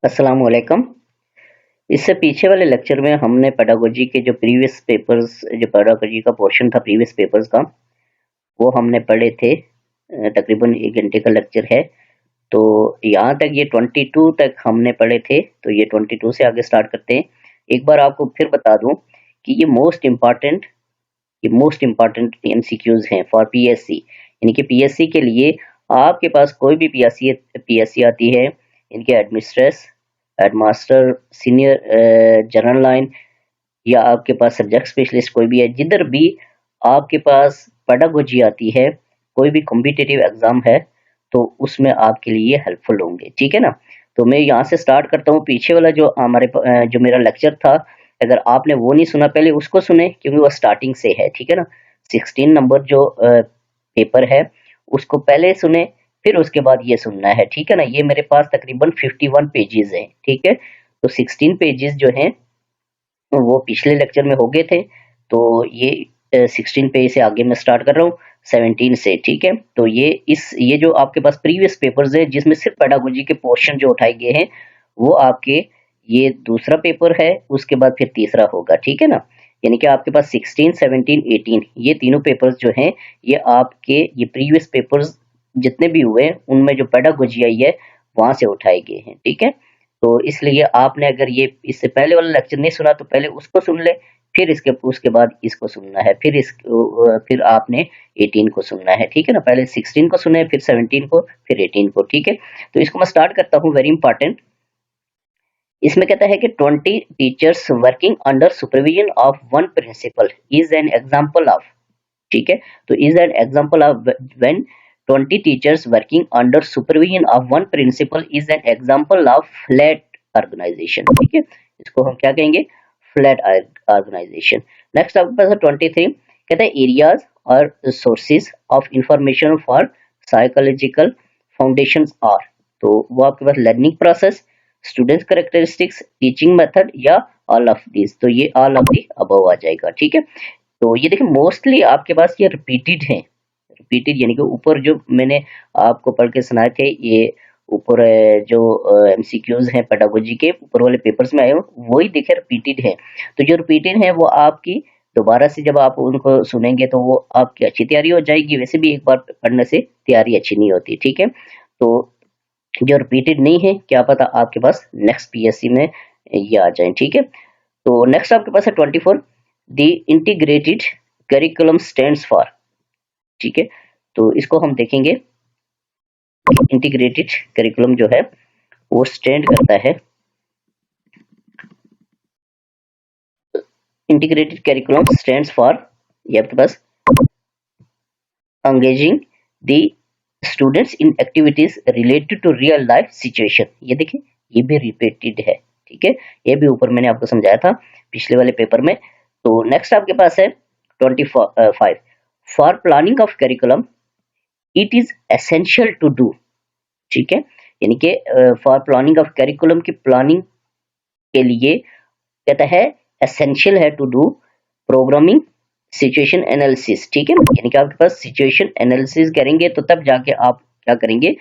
अस्सलाम वालेकुम। इससे पीछे वाले लेक्चर में हमने पेडागोजी के जो प्रीवियस पेपर्स जो पेडागोजी का पोर्शन था प्रीवियस पेपर्स का वो हमने पढ़े थे। तकरीबन 1 घंटे का लेक्चर है। तो यहाँ तक ये 22 तक हमने पढ़े थे, तो ये 22 से आगे स्टार्ट करते हैं। एक बार आपको फिर बता दूं कि ये मोस्ट इम्पॉर्टेंट एमसीक्यूज हैं फॉर पीएससी, यानी कि पीएससी के लिए आपके पास कोई भी पीएससी आती है, इनके हेडमास्टर, सीनियर, जनरल लाइन या आपके पास सब्जेक्ट स्पेशलिस्ट कोई भी है, जिधर भी आपके पास पेडागोजी आती है, कोई भी कॉम्पिटिटिव एग्जाम है, तो उसमें आपके लिए हेल्पफुल होंगे। ठीक है ना। तो मैं यहाँ से स्टार्ट करता हूँ। पीछे वाला जो जो मेरा लेक्चर था, अगर आपने वो नहीं सुना पहले उसको सुने, क्योंकि वो स्टार्टिंग से है। ठीक है ना। 16 नंबर जो पेपर है उसको पहले सुने, फिर उसके बाद ये सुनना है। ठीक है ना। ये मेरे पास तकरीबन 51 पेजेस हैं। ठीक है। तो 16 पेजेस जो हैं वो पिछले लेक्चर में हो गए थे, तो ये 16 पेज से आगे मैं स्टार्ट कर रहा हूँ 17 से। ठीक है। तो ये जो आपके पास प्रीवियस पेपर्स है जिसमें सिर्फ पेडागोजी के पोर्शन जो उठाए गए हैं, वो आपके ये दूसरा पेपर है, उसके बाद फिर तीसरा होगा। ठीक है ना। यानी कि आपके पास 16, 17, 18 ये तीनों पेपर्स जो हैं, ये आपके ये प्रीवियस पेपर्स जितने भी हुए हैं उनमें जो पेडागोजी आई है वहां से उठाए गए हैं। ठीक है। तो इसलिए आपने अगर ये इससे पहले वाला लेक्चर नहीं सुना तो पहले उसको सुन ले, फिर उसके बाद इसको सुनना है, फिर आपने 18 को सुनना है। ठीक है ना। पहले 16 को सुने, फिर 17 को, फिर 18 को। ठीक है। तो इसको मैं स्टार्ट करता हूँ। Very important. इसमें कहता है कि 20 teachers working under supervision of one principal is an example of. ठीक है। तो is an example of when 20 teachers working under supervision of one principal is an example of flat organization। ठीक है। इसको हम क्या कहेंगे? Flat organisation. नेक्स्ट आपके पास है 23। कहता है एरियाज और sources of information for psychological foundations are. तो वो आपके पास learning process, students characteristics, teaching method या ऑल ऑफ दिस। तो ये ऑल ऑफ दी अबव आ जाएगा। ठीक है। तो ये देखिए मोस्टली आपके पास ये रिपीटेड है। रिपीटेड यानी कि ऊपर जो मैंने आपको पढ़ के सुनाए थे, ये ऊपर जो एमसीक्यूज हैं पेडागोजी के ऊपर वाले पेपर्स में आए हो, वही देखिए रिपीटेड है। तो जो रिपीटेड है वो आपकी दोबारा से जब आप उनको सुनेंगे तो वो आपकी अच्छी तैयारी हो जाएगी। वैसे भी एक बार पढ़ने से तैयारी अच्छी नहीं होती। ठीक है। तो जो रिपीटेड नहीं है, क्या पता आपके पास नेक्स्ट पीएससी में ये आ जाए। ठीक है। तो नेक्स्ट आपके पास है 24। The integrated curriculum stands for. ठीक है। तो इसको हम देखेंगे। इंटीग्रेटेड करिकुलम जो है वो स्टैंड करता है, इंटीग्रेटेड करिकुलम स्टैंड्स फॉर, ये आपके पास engaging the students in activities related to real life situation. ये देखिए ये भी रिपीटेड है। ठीक है। ये भी ऊपर मैंने आपको समझाया था पिछले वाले पेपर में। तो नेक्स्ट आपके पास है 25। For planning of curriculum it is essential to do. ठीक है। यानी कि फॉर प्लानिंग ऑफ करिकुलम की प्लानिंग के लिए कहता है एसेंशियल है to do programming situation analysis. ठीक है। यानी कि आपके पास सिचुएशन एनालिसिस करेंगे तो तब जाके आप क्या करेंगे,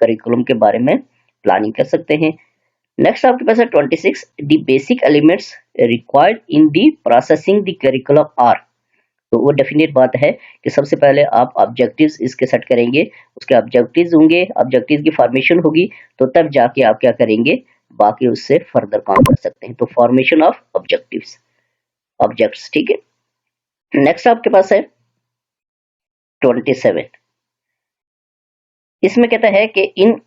करिकुलम के बारे में प्लानिंग कर सकते हैं। नेक्स्ट आपके पास है 26। The basic elements required in the processing the curriculum are. तो वो डेफिनेट बात है कि सबसे पहले आप ऑब्जेक्टिव्स इसके सेट करेंगे, उसके ऑब्जेक्टिव्स होंगे, ऑब्जेक्टिव्स की फॉर्मेशन होगी, तो तब जाके आप क्या करेंगे, बाकी उससे फर्दर काम कर सकते हैं। तो फॉर्मेशन ऑफ ऑब्जेक्ट्स। ठीक है। नेक्स्ट आपके पास है 27। इसमें कहता है कि in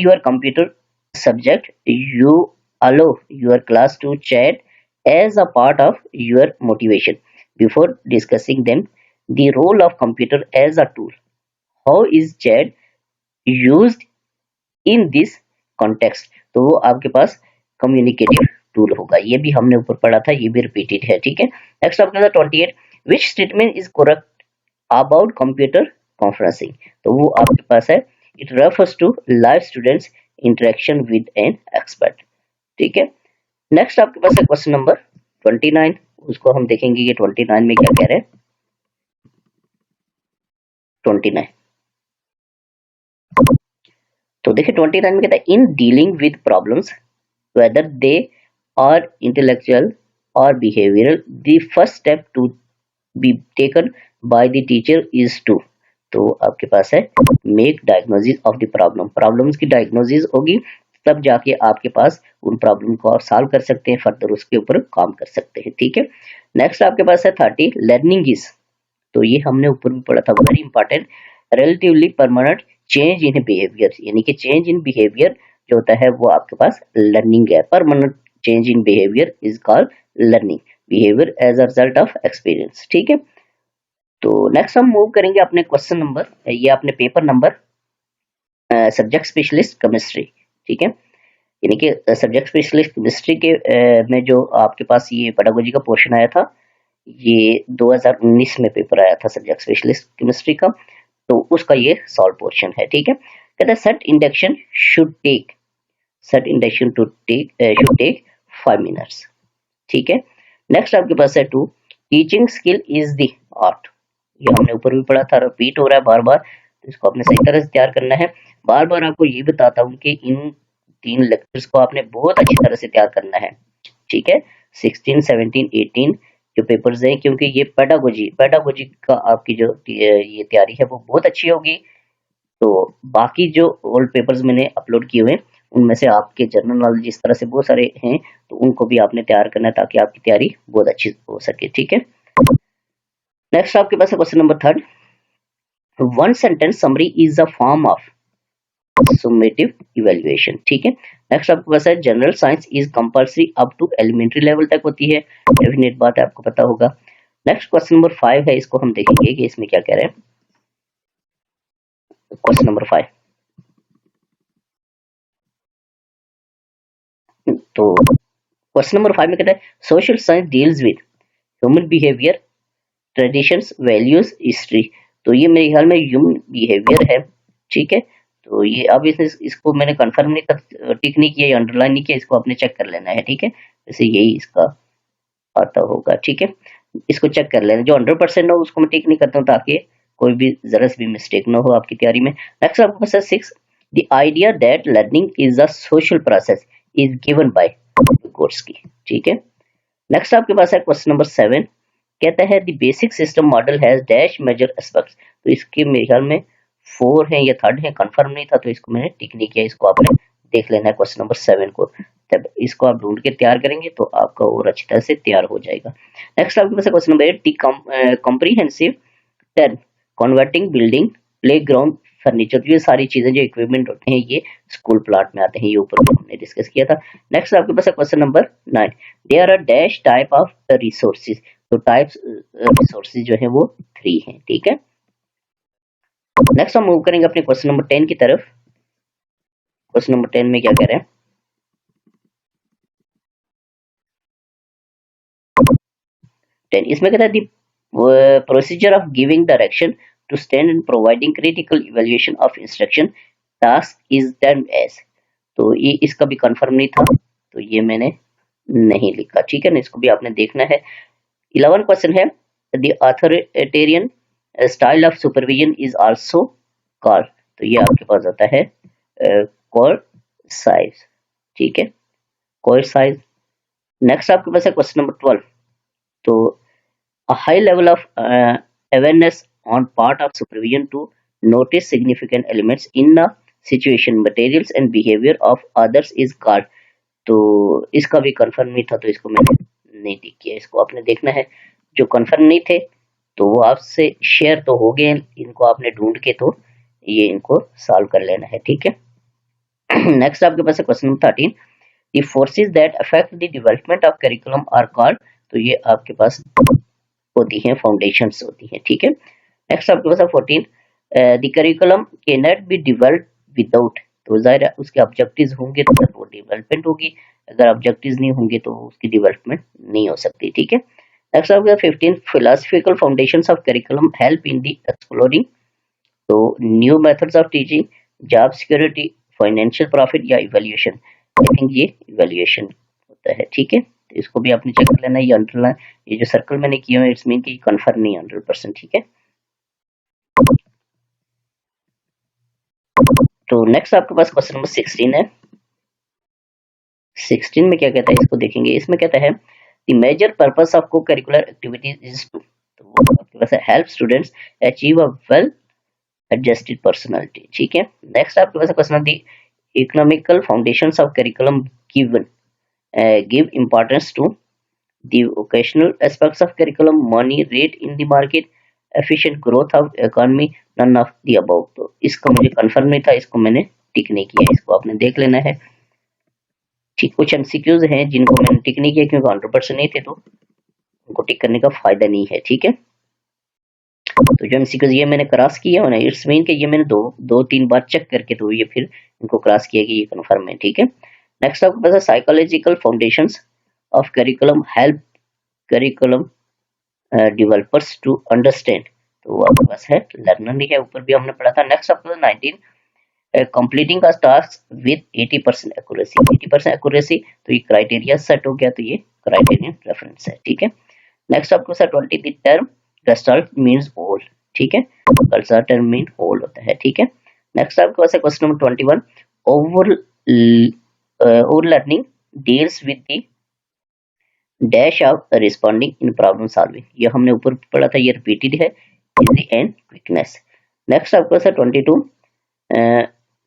your computer subject you allow your class to chat as a part of your motivation before discussing them the role of computer as a tool. How is chat used in this context? तो वो आपके पास communicative tool होगा। ये भी हमने ऊपर पढ़ा था, ये भी रिपीटेड है। ठीक है। नेक्स्ट आपके पास 28। Which statement is correct about computer conferencing. तो वो आपके पास है it refers to live students interaction with an expert. ठीक है। नेक्स्ट आपके पास है क्वेश्चन नंबर 29। उसको हम देखेंगे कि 29 में क्या कह रहे हैं। 29 तो देखिए 29 में कहता है in dealing with problems whether they are intellectual or behavioral, the first step to be taken by the teacher is to, तो आपके पास है make diagnosis of the problem, problems की डायग्नोसिस होगी तब जाके आपके पास उन प्रॉब्लम को आप सॉल्व कर सकते हैं, फर्दर उसके ऊपर काम कर सकते हैं, ठीक है। नेक्स्ट आपके पास है 30 लर्निंग इज, तो ये हमने ऊपर भी पढ़ा था, very important, relatively permanent change in behaviour, यानी कि चेंज इन बिहेवियर जो होता है वो आपके पास लर्निंग है, permanent change in behaviour is called learning, behaviour as a result of experience, ठीक है। तो नेक्स्ट हम मूव करेंगे अपने क्वेश्चन नंबर या अपने paper number subject specialist chemistry, ठीक है, यानी कि सब्जेक्ट स्पेशलिस्ट केमिस्ट्री के में जो आपके पास ये पेडागोजी का पोर्शन आया था, ये 2019 में पेपर आया था सब्जेक्ट स्पेशलिस्ट केमिस्ट्री का, तो उसका ये सॉल्व पोर्शन है, ठीक है। कहता है set induction should take, set induction to take should take 5 minutes, ठीक है। नेक्स्ट आपके पास है 2 teaching skill is the art, ये हमने ऊपर भी पढ़ा था, रिपीट हो रहा है बार बार, तो इसको आपने सही तरह से तैयार करना है। बार बार आपको ये बताता हूँ कि इन 3 लेक्चर्स को आपने बहुत अच्छी तरह से तैयार करना है, ठीक है। 16, 17, 18 जो पेपर्स हैं, क्योंकि ये पेडागोजी का आपकी जो ये तैयारी है वो बहुत अच्छी होगी। तो बाकी जो ओल्ड पेपर्स मैंने अपलोड किए हुए हैं उनमें से आपके जनरल नॉलेज इस तरह से बहुत सारे हैं, तो उनको भी आपने तैयार करना है ताकि आपकी तैयारी बहुत अच्छी हो सके, ठीक है। नेक्स्ट आपके पास है question number 3, one sentence summary is a form of summative evaluation, ठीक है। नेक्स्ट आपके पास है general science is compulsory up to elementary level तक होती है, डेफिनेट बात है, आपको पता होगा। नेक्स्ट क्वेश्चन नंबर 5 है, इसको हम देखेंगे कि इसमें क्या कह रहे हैं। क्वेश्चन नंबर 5, तो क्वेश्चन नंबर 5 में कहता है social science deals with human behaviour, traditions, values, history, तो ये मेरे ख्याल में ह्यूमन बिहेवियर है, ठीक है। तो ये अब इसको मैंने कंफर्म नहीं कर, टिक नहीं किया, अंडरलाइन नहीं किया, इसको आपने चेक कर लेना है, ठीक है, वैसे यही इसका आता होगा, ठीक है। इसको चेक कर लेना, जो 100% हो उसको मैं टिक नहीं करता हूँ ताकि कोई भी जरा सी भी मिस्टेक ना हो आपकी तैयारी में। नेक्स्ट आपके पास है 6, the idea that learning is a social process is given by Vygotsky, ठीक है। नेक्स्ट आपके पास है क्वेश्चन नंबर 7, कहता है the basic system model has dash major aspects, तो इसके मेरे ख्याल में 4 है या 3rd है, कंफर्म नहीं था तो इसको मैंने टिक नहीं किया, इसको आपने देख लेना है क्वेश्चन नंबर 7 को, तब इसको आप ढूंढ के तैयार करेंगे तो आपका और अच्छी तरह से तैयार हो जाएगा। नेक्स्ट आपके पास question number 8, the comprehensive term converting building playground furniture, ये सारी चीजें जो इक्विपमेंट होते हैं ये स्कूल प्लाट में आते हैं, ये ऊपर हमने डिस्कस किया था। नेक्स्ट आपके पास question number 9, there are dash type of resources, तो टाइप्स रिसोर्सेज जो है वो 3 हैं, ठीक है। नेक्स्ट हम मूव करेंगे अपने क्वेश्चन नंबर 10 की तरफ। क्वेश्चन नंबर 10 में क्या कह रहे हैं, 10 इसमें कहता है procedure of giving direction to stand and providing critical evaluation of instruction task is done as, तो ये इसका भी कंफर्म नहीं था तो ये मैंने नहीं लिखा, ठीक है ना, इसको भी आपने देखना है। 11 क्वेश्चन है the authoritarian style of supervision is also called, तो ये आपके पास आता है कोर्साइज, ठीक है, कोर्साइज। नेक्स्ट आपके पास है क्वेश्चन नंबर 12, तो a high level of awareness on part of supervision to notice significant elements in a situation, materials and behavior of others is called, तो इसका भी कंफर्म नहीं था तो इसको मैंने नहीं टिक किया, इसको आपने देखना है, जो कंफर्म नहीं थे तो वो आपसे शेयर तो हो गए, इनको आपने ढूंढ के तो ये इनको सॉल्व कर लेना है, ठीक है। नेक्स्ट आपके पास है question number 13, the forces that affect the development of curriculum are called, तो ये आपके पास होती हैं, फाउंडेशंस होती हैं, ठीक है। नेक्स्ट आपके पास 14, the curriculum can not be developed without, तो जाहिर है उसके ऑब्जेक्टिव्स होंगे तो वो डेवलपमेंट होगी, अगर ऑब्जेक्टिव्स नहीं होंगे तो उसकी डेवलपमेंट नहीं हो सकती, ठीक है। नेक्स्ट आपके 15, philosophical foundations of curriculum help in the exploring, तो new methods of teaching, job security, financial profit या इवैल्यूएशन, आई थिंक ये इवैल्यूएशन होता है, ठीक है, तो इसको भी आपने चेक कर लेना, ये अंडरलाइन, ये जो सर्कल मैंने किया है इट्स मीन कि कंफर्म नहीं 100%, ठीक है। तो नेक्स्ट आपके पास क्वेश्चन नंबर 16 है। 16 में क्या कहता है, इसको देखेंगे। इसमें कहता है the major purpose of cocurricular activities is to, तो वो आपके पास help students achieve a well adjusted personality. ठीक है। नेक्स्ट आपके पास question the economical foundations of curriculum given give importance to the occasional aspects of curriculum, money rate in the market, efficient growth of economy, none of the above। तो इसका मुझे confirm नहीं था, इसको मैंने टिक नहीं किया, इसको आपने देख लेना है। ठीक, कुछ एमसीक्यूज हैं जिनको मैंने टिक नहीं किया क्योंकि 100% नहीं थे, तो उनको टिक करने का फायदा नहीं है। ठीक है। तो जो एमसीक्यूज ये मैंने क्रॉस किया ना, इट्स मीन कि ये मैंने दो तीन बार चेक करके तो ये फिर इनको क्रॉस किया कि ये कंफर्म है। ठीक है। नेक्स्ट आपके पास है psychological foundations of curriculum help curriculum developers to understand, तो वो आपके पास है लर्नर है, ऊपर भी हमने पढ़ा था। नेक्स्ट आपके 19 कंप्लीटिंग का टास्क विद 80% एक्यूरेसी। 80% एक्यूरेसी, तो ये क्राइटेरिया सेट हो गया, तो ये क्राइटेरियन रेफरेंस है। ठीक है। नेक्स्ट आपके पास 20 the term gestalt means whole. ठीक है, गस्टाल्ट टर्म मीन होल होता है। ठीक है। नेक्स्ट आपके पास है question number 21 over over learning deals with the dash of responding in problem solving, ये हमने ऊपर पढ़ा था, ये रिपीटेड है, इजी एंड क्विकनेस। नेक्स्ट आपके पास है 22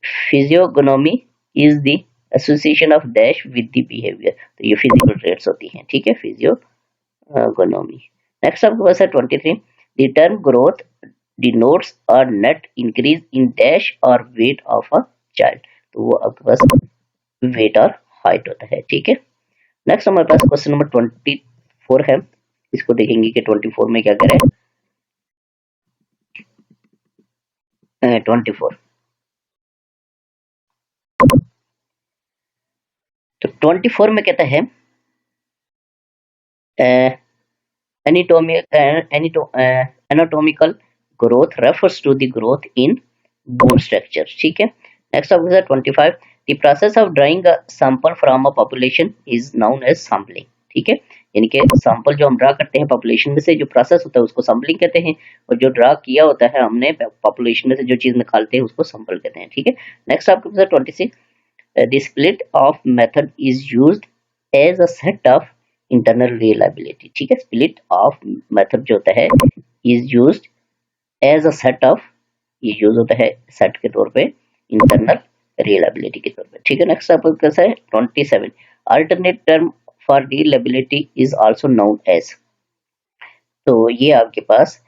physiognomy is the association of dash with the behaviour, तो ये फिजिकल ट्रेट्स होती हैं। ठीक है, फिजियोगनोमी। नेक्स्ट आपके पास है 23 the term growth denotes a net increase in dash और वेट ऑफ अ चाइल्ड, तो वो आपके पास वेट और हाइट होता है। ठीक है। नेक्स्ट हमारे पास क्वेश्चन नंबर 24 है, इसको देखेंगे कि 24 में क्या करें। 24 तो 24 में कहता है anatomical growth refers to the growth in bone structure. ठीक है। नेक्स्ट आपका 25 the process of drawing a sample from a population is known as sampling. ठीक है, यानी कि सैंपल जो हम ड्रा करते हैं पॉपुलेशन में से, जो प्रोसेस होता है उसको सैंपलिंग कहते हैं, और जो ड्रा किया होता है हमने पॉपुलेशन में से जो चीज निकालते हैं उसको सैंपल कहते हैं। ठीक है। नेक्स्ट आपके पास 26 the split of method is used as a set of internal reliability. ठीक है, स्प्लिट ऑफ मेथड जो होता है is used as a set of, ये यूज होता है सेट के तौर पे, इंटरनल रिलायबिलिटी के तौर पे। ठीक है। नेक्स्ट आपका कैसा है 27 alternate term for reliability is also known as, तो ये आपके पास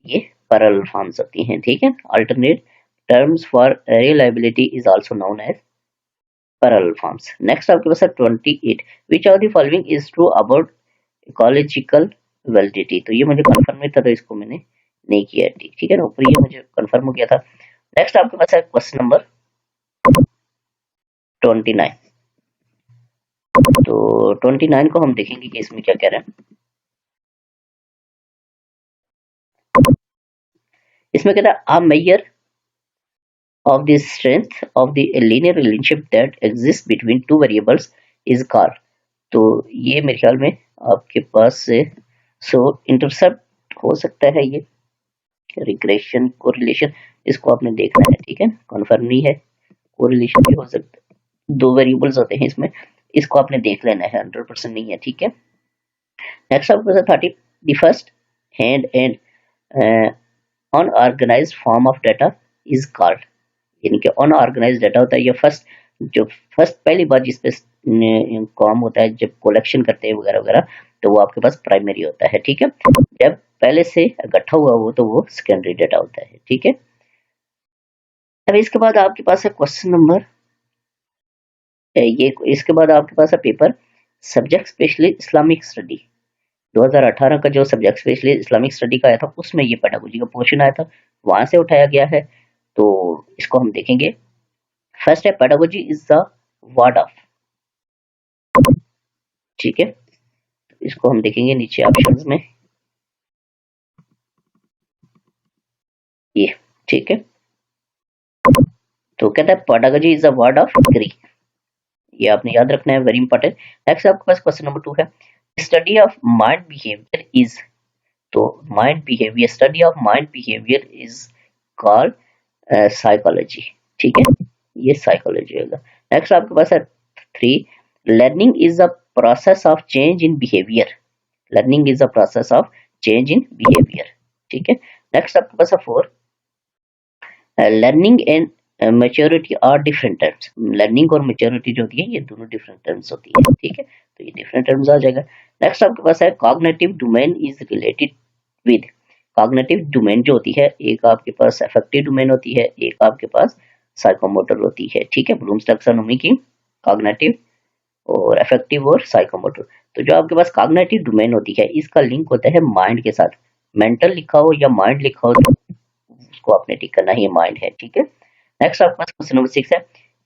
ये पैरेलल फॉर्म्स होती हैं। ठीक है, alternate terms for reliability is also known as parallel forms. Next आपके पास है 28 which of the following is true about ecological validity, तो ये मुझे कंफर्म नहीं था, तो इसको मैंने नहीं किया। ठीक है ना, ऊपर ये मुझे कंफर्म हो गया था। नेक्स्ट आपके पास है क्वेश्चन नंबर 29, तो 29 को हम देखेंगे कि इसमें क्या कह रहे हैं। इसमें कहता है a measure of the strength of the linear relationship that exists between two variables is called, तो ये मेरे ख्याल में आपके पास से इंटरसेप्ट हो सकता है, ये रिग्रेशन कोरिलेशन, इसको आपने देखना है। ठीक है, कन्फर्म नहीं है, कोरिलेशन भी हो सकता है, दो वेरिएबल्स होते हैं इसमें, इसको आपने देख लेना है, 100% नहीं है। ठीक है। नेक्स्ट आपके 30 the first hand and unorganised form of data is called, यानी कि अनऑर्गेनाइज्ड डाटा होता है, ये फर्स्ट पहली बार जिस पे काम होता है जब कलेक्शन करते हैं वगैरह वगैरह, तो वो आपके पास प्राइमरी होता है। ठीक है, जब पहले से इकट्ठा हुआ हो तो वो सेकेंडरी डाटा होता है। ठीक है। अब इसके बाद आपके पास है क्वेश्चन नंबर, ये इसके बाद आपके पास है paper subject specially Islamic study 2018 का, जो सब्जेक्ट स्पेशली इस्लामिक स्टडी का आया था उसमें ये पेडागोजी का पोर्शन आया था, वहां से उठाया गया है, तो इसको हम देखेंगे। फर्स्ट है pedagogy is the word of, ठीक है, तो इसको हम देखेंगे नीचे ऑप्शंस में, ये ठीक है। तो कहता है pedagogy is the word of Greek, ये आपने याद रखना है, वेरी इंपॉर्टेंट। नेक्स्ट आपके पास क्वेश्चन नंबर 2 है study of mind behaviour is, तो mind behaviour, study of mind behaviour is called psychology. ठीक है, ये साइकोलॉजी होगा। नेक्स्ट आपके पास है 3, learning is a process of change in behaviour. Learning is a process of change in behaviour, ठीक है। नेक्स्ट आपके पास है 4, learning and maturity are different terms. Learning और मैच्योरिटी जो होती है ये दोनों डिफरेंट टर्म्स होती है, ठीक है, तो ये डिफरेंट टर्म्स आ जाएगा। नेक्स्ट आपके पास है cognitive domain is related with. Cognitive domain जो होती है, एक आपके पास अफेक्टिव डोमेन होती है, एक आपके पास साइकोमोटर होती है, ठीक है। ब्लूम्स टैक्सोनॉमी की कॉग्निटिव और अफेक्टिव और साइकोमोटर। तो जो आपके पास कॉग्निटिव डोमेन होती है इसका लिंक होता है माइंड के साथ। मेंटल लिखा हो या माइंड लिखा हो तो उसको आपने टिक करना है, ये माइंड है, ठीक है। नेक्स्ट आपके पास क्वेश्चन नंबर 6 है,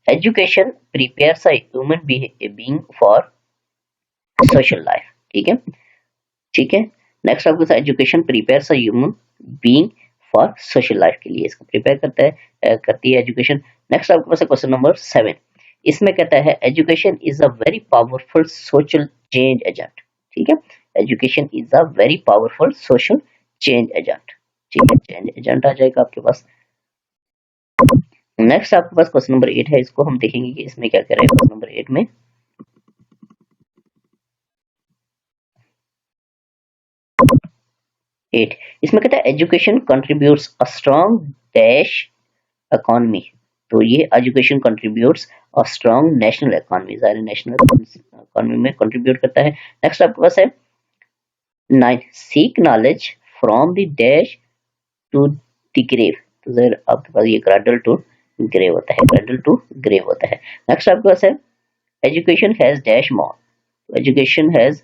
education prepares a human being for social life, ठीक है, ठीक है। नेक्स्ट आपके पास education prepares a human being for social life के लिए इसको प्रिपेयर करती है एजुकेशन। नेक्स्ट आपके पास क्वेश्चन नंबर 7, इसमें कहता है education is a very powerful social change agent, ठीक है। Education is a very powerful social change agent, ठीक है, चेंज एजेंट आ जाएगा आपके पास। नेक्स्ट आपके पास क्वेश्चन नंबर 8 है, इसको हम देखेंगे कि इसमें क्या कह रहे हैं। क्वेश्चन नंबर 8 में 8 इसमें कहता है education contributes a strong dash economy. तो ये education contributes a strong national economy, ज़ाहिर नेशनल इकोनॉमी में कंट्रीब्यूट करता है। नेक्स्ट आपके पास है 9, seek knowledge from the dash to the grave. तो ज़ाहिर आपके पास ये क्रैडल टू ग्रेव होता है, क्रैडल टू ग्रेव होता है। नेक्स्ट आपके पास है education has dash more. Education has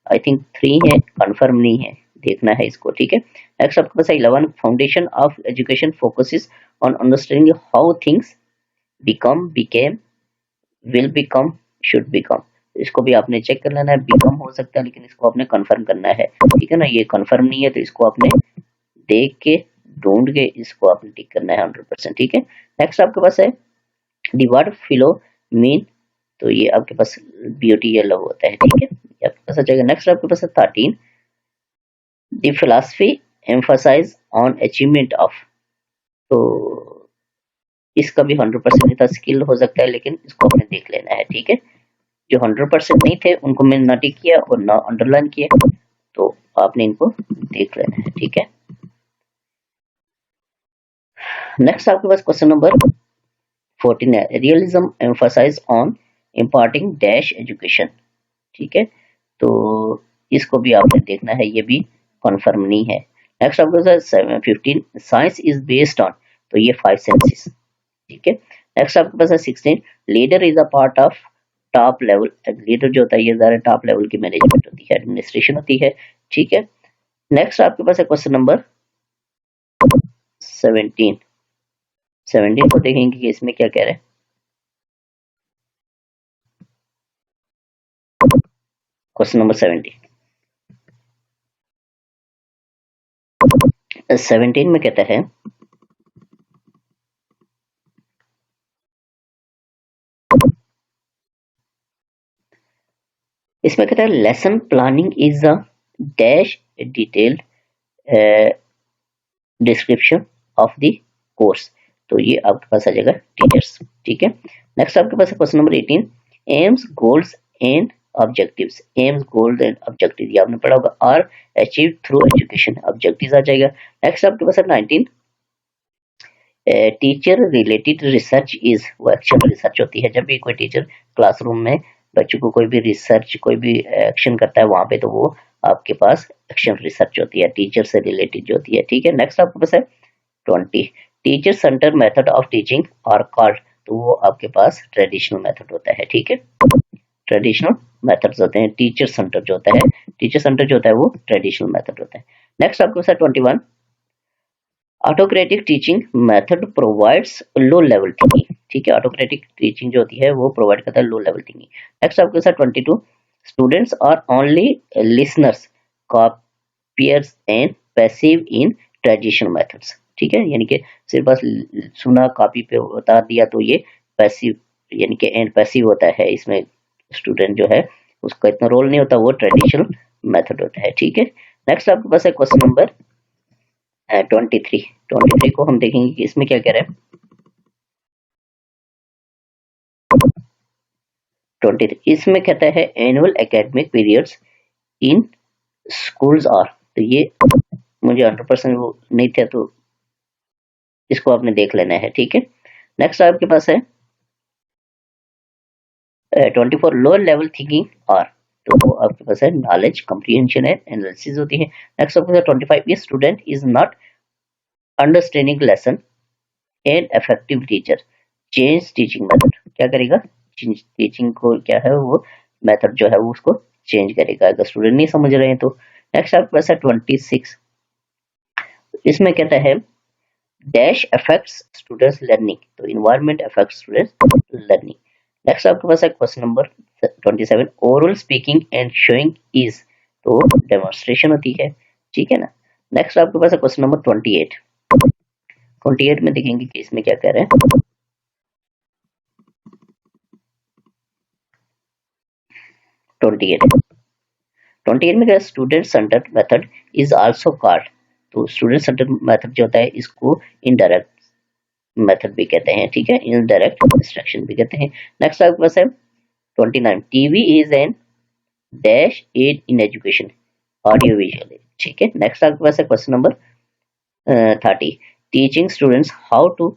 I think 3 है, कंफर्म नहीं है, देखना है इसको, ठीक है। नेक्स्ट आपके पास 11, foundation of education focuses on understanding how things become, became, will become, should become. इसको भी आपने चेक कर लेना है, बिकम हो सकता है लेकिन इसको आपने कंफर्म करना है, ठीक है ना। ये कंफर्म नहीं है तो इसको आपने देख के ढूंढ के इसको आपने टिक करना है 100%, ठीक है। नेक्स्ट आपके पास है दी वर्ड फिलो मीन। तो ये आपके पास ब्यूटी लव होता है, ठीक है, ये आपके पास आ जाएगा। नेक्स्ट आपके पास है 13, the philosophy emphasize on achievement of. तो इसका भी 100% नहीं था, स्किल हो सकता है लेकिन इसको आपने देख लेना है, ठीक है। जो 100% नहीं थे उनको मैंने ना टिक किया और ना अंडरलाइन किया, तो आपने इनको देख लेना है, ठीक है। नेक्स्ट आपके पास क्वेश्चन नंबर 14 है, realism emphasize on imparting dash education, ठीक है। तो इसको भी आपने देखना है, ये भी कंफर्म नहीं है। नेक्स्ट आपके पास 15, साइंस इज बेस्ड ऑन। तो ये 5 सेंसेस, ठीक है। नेक्स्ट आपके पास है 16, leader is a part of top level. Leader जो होता है ये ज़्यादा टॉप लेवल की मैनेजमेंट होती है, एडमिनिस्ट्रेशन होती है, ठीक है। नेक्स्ट आपके पास है क्वेश्चन नंबर 17। 17 को देखेंगे कि इसमें क्या कह रहे हैं। क्वेश्चन नंबर 17 में कहता है इसमें कहता है lesson planning is a dash detailed description of the course. तो ये आपके पास आ जाएगा टीचर्स, ठीक है। नेक्स्ट आपके पास है question number 18, aims goals and objectives. Aims goals and objective ये आपने पढ़ा होगा, are achieve through education, objectives आ जाएगा। नेक्स्ट आपके पास है 19, टीचर रिलेटेड रिसर्च इज, वो एक्शन रिसर्च होती है। जब भी कोई टीचर क्लासरूम में बच्चों को कोई भी रिसर्च कोई भी एक्शन करता है वहां पे, तो वो आपके पास एक्शन रिसर्च होती है, टीचर से रिलेटेड जो होती है, ठीक है। नेक्स्ट आपके पास है 20, teacher centre method of teaching are called. तो वो आपके पास ट्रेडिशनल मेथड होता है, ठीक है, ट्रेडिशनल मेथड्स होते हैं। टीचर सेंटर जो होता है, टीचर सेंटर जो होता है वो ट्रेडिशनल मेथड होता है। नेक्स्ट आपके पास है 21, autocratic teaching method provides low level thinking, ठीक है। ऑटोक्रेटिक टीचिंग जो होती है वो प्रोवाइड करता है लो लेवल थिंकिंग। नेक्स्ट आपके साथ 22, students are only listeners, copiers and passive in traditional methods, ठीक है। यानी कि सिर्फ बस सुना कॉपी पे उतार दिया तो ये पैसिव यानी कि एंड पैसिव होता है, इसमें स्टूडेंट जो है उसका इतना रोल नहीं होता, वो ट्रेडिशनल मेथड होता है, ठीक है। नेक्स्ट आपके पास है क्वेश्चन नंबर 23 को हम देखेंगे कि इसमें क्या कह रहा है। 23 इसमें कहता है annual academic periods in schools are, तो ये मुझे 100% वो नहीं था, तो इसको आपने देख लेना है, ठीक है। नेक्स्ट आपके पास है 24 लोअर लेवल थिंकिंग आर, तो वो आपके पास है नॉलेज, कम्प्रीहेंशन एंड एनालिसिस होती है। नेक्स्ट आपके पास 25 ये student is not understanding lesson and effective teacher change teaching method, क्या करेगा, टीचिंग को क्या है वो मेथड जो है वो उसको चेंज करेगा अगर स्टूडेंट नहीं समझ रहे हैं तो। नेक्स्ट आपके पास है 26 इसमें कहता है डैश अफेक्ट्स स्टूडेंट्स लर्निंग, तो environment affects students learning. Next आपके पास है question number 27 oral speaking and showing is, तो डेमोन्स्ट्रेशन होती है, ठीक है ना। नेक्स्ट आपके पास है क्वेश्चन नंबर 28 में देखेंगे कि इसमें क्या कह रहे हैं। 28 में student centred method is also called, तो स्टूडेंट सेंटर्ड मेथड जो होता है इसको इनडायरेक्ट मेथड भी कहते हैं, ठीक है, इनडायरेक्ट इंस्ट्रक्शन भी कहते हैं। नेक्स्ट आपके पास है 29 TV is an dash aid in education audio visual, ठीक है। नेक्स्ट आपके पास है question number 30 teaching students how to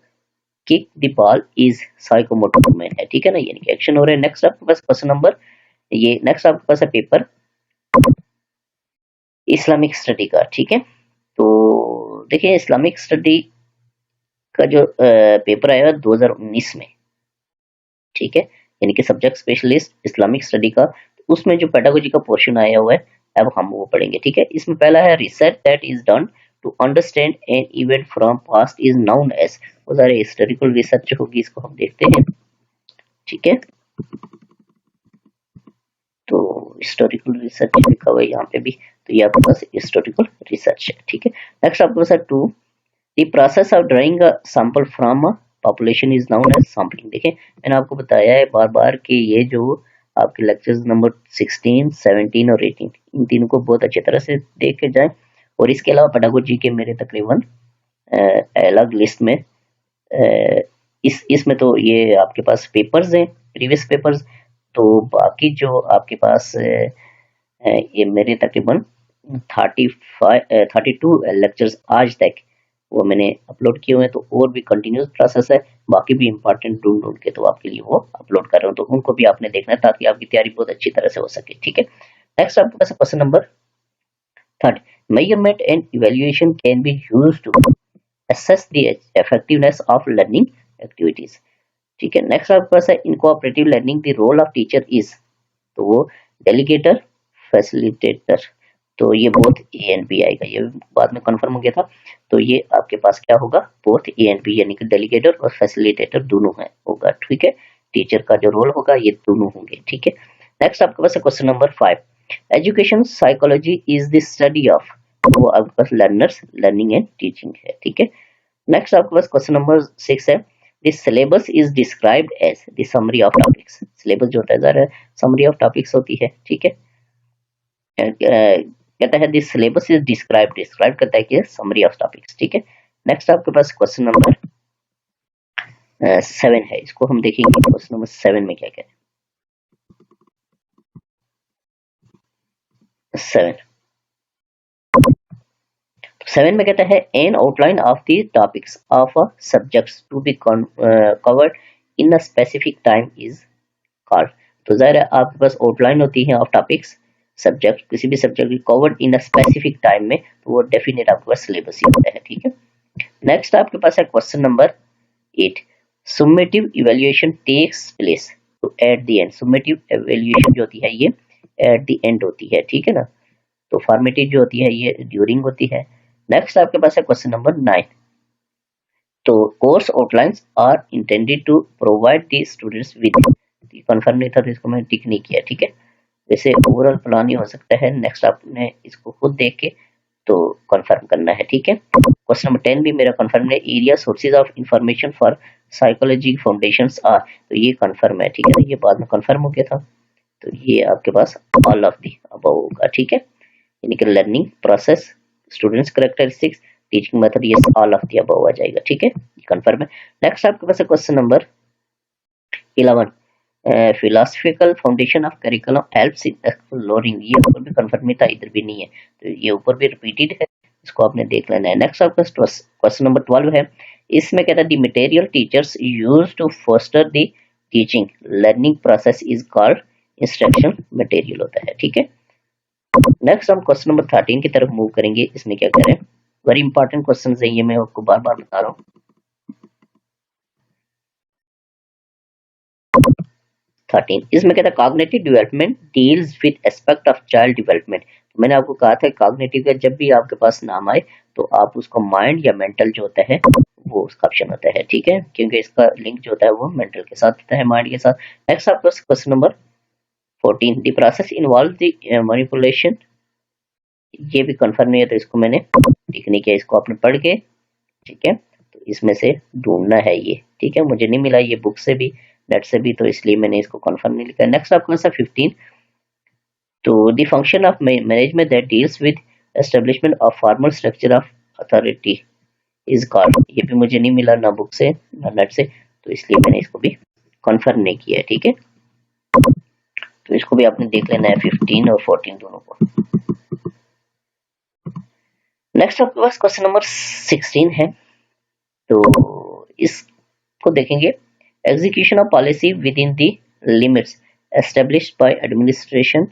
kick the ball is psychomotor movement है, ठीक है ना, यानी कि एक्शन हो रहा है। नेक्स्ट आपके पास क्वेश्चन नंबर नेक्स्ट आपके पास है पेपर इस्लामिक स्टडी का, ठीक है। तो देखिए इस्लामिक स्टडी का जो पेपर आया 2019 में, ठीक है, यानी कि सब्जेक्ट स्पेशलिस्ट इस्लामिक स्टडी का, उसमें जो पेडागोजी का पोर्शन आया हुआ है अब हम वो पढ़ेंगे, ठीक है। इसमें पहला है research that is done to understand an event from past is known as, वो सारे हिस्टोरिकल रिसर्च होगी, इसको हम देखते हैं, ठीक है। तो हिस्टोरिकल रिसर्च लिखा हुआ है यहाँ पे भी, तो ये आपके पास हिस्टोरिकल रिसर्च है, ठीक है। नेक्स्ट आपके पास 2 the process of drawing a sample from a population is known as sampling. देखिए मैंने आपको बताया है बार बार कि ये जो आपके लेक्चर्स नंबर 16, 17 और 18 इन तीनों को बहुत अच्छी तरह से देख के जाएं, और इसके अलावा पेडागोजी के मेरे तकरीबन अलग लिस्ट में इसमें तो ये आपके पास पेपर्स हैं, प्रीवियस पेपर्स, तो बाकी जो आपके पास ये मेरे तकरीबन 32 लेक्चर्स आज तक वो मैंने अपलोड किए हुए हैं, तो और भी कंटिन्यूस प्रोसेस है, बाकी भी इंपॉर्टेंट ढूंढ ढूंढ के तो आपके लिए वो अपलोड कर रहा हूँ, तो उनको भी आपने देखना है ताकि आपकी तैयारी बहुत अच्छी तरह से हो सके, ठीक है। नेक्स्ट आपके पास question number 3 measurement and evaluation can be used to assess the effectiveness of learning activities, ठीक है। नेक्स्ट आपके पास है in cooperative learning the role of teacher is, तो वो डेलीगेटर फैसिलिटेटर, तो ये बोथ ए एंड बी आएगा, ये बाद में कंफर्म हो गया था, तो ये आपके पास क्या होगा बोथ ए एंड बी, यानी कि डेलीगेटर और फैसिलिटेटर दोनों है होगा, ठीक है। टीचर का जो रोल होगा ये दोनों होंगे, ठीक है। नेक्स्ट आपके पास है question number 5 education psychology is the study of, वो आपके पास लर्नर्स लर्निंग एंड टीचिंग है, ठीक है। नेक्स्ट आपके पास क्वेश्चन नंबर 6 है the syllabus is described as the summary of topics, syllabus जो होता है समरी ऑफ टॉपिक्स होती है, ठीक है। कहता है द सिलेबस इज डिस्क्राइब करता है कि समरी ऑफ टॉपिक्स, ठीक है। नेक्स्ट आपके पास क्वेश्चन नंबर 7 है, इसको हम देखेंगे क्वेश्चन नंबर 7 में क्या कहते हैं। 7 में कहता है an outline of the topics of a subjects to be covered in a specific time is called, तो जाहिर है आपके पास आउटलाइन होती है ऑफ टॉपिक्स सब्जेक्ट, किसी भी सब्जेक्ट की covered in a specific time में, तो वो डेफिनेट आपके पास सिलेबस ही होता है, ठीक है। नेक्स्ट आपके पास है question number 8 summative evaluation takes place, तो at the end, summative evaluation जो होती है ये एट द एंड होती है, ठीक है ना, तो फॉर्मेटिव जो होती है ये ड्यूरिंग होती है। नेक्स्ट आपके पास है क्वेश्चन नंबर 9 तो course outlines are intended to provide the students with, confirm नहीं था तो इसको मैंने टिक नहीं किया, ठीक है। वैसे ओवरऑल प्लान ही हो सकता है, नेक्स्ट आपने इसको खुद देख के तो कंफर्म करना है, ठीक है। क्वेश्चन नंबर 10 भी मेरा कंफर्म है area sources of information for psychology foundations are, तो ये कंफर्म है, ठीक है, ये बाद में कंफर्म हो गया था, तो ये आपके पास ऑल ऑफ दी अबव होगा, ठीक है, यानी कि learning process students characteristics teaching method ये ऑल ऑफ दी अबव आ जाएगा, ठीक है, कंफर्म है। नेक्स्ट आपके पास question number 11 philosophical foundation of curriculum helps in exploring, ये ऊपर भी कंफर्म नहीं था, इधर भी नहीं है, तो ये ऊपर भी रिपीटेड है, इसको आपने देख लेना है। नेक्स्ट आपका क्वेश्चन नंबर 12 है, इसमें कहता है the material teachers use to foster the teaching learning process is called instruction material होता है, ठीक है। नेक्स्ट हम क्वेश्चन नंबर 13 की तरफ मूव करेंगे, इसमें क्या कह रहे हैं, वेरी इंपॉर्टेंट क्वेश्चन है ये, मैं आपको बार बार बता रहा हूँ। 13 इसमें कहता है cognitive development deals with aspect of child development. मैंने आपको कहा था कॉग्निटिव का जब भी आपके पास नाम आए तो आप उसको माइंड या मेंटल जो होता है वो उसका ऑप्शन होता है, ठीक है, क्योंकि इसका लिंक जो होता है वो मेंटल के साथ होता है, माइंड के साथ। नेक्स्ट आपका question number 14 the process involve the manipulation, ये भी कंफर्म नहीं है तो इसको मैंने टिक नहीं किया, इसको आपने पढ़ के, ठीक है, तो इसमें से ढूंढना है ये, ठीक है, मुझे नहीं मिला ये बुक से भी नेट से भी, तो इसलिए मैंने इसको कंफर्म नहीं लिखा। नेक्स्ट आपका सा 15 तो the function of management that deals with establishment of formal structure of authority is called, ये भी मुझे नहीं मिला ना बुक से ना नेट से, तो इसलिए मैंने इसको भी कंफर्म नहीं किया है, ठीक है, तो इसको भी आपने देख लेना है 15 और 14 दोनों को। नेक्स्ट आपके पास क्वेश्चन नंबर 16 है, तो इसको देखेंगे, execution of policy with in the limits established by administration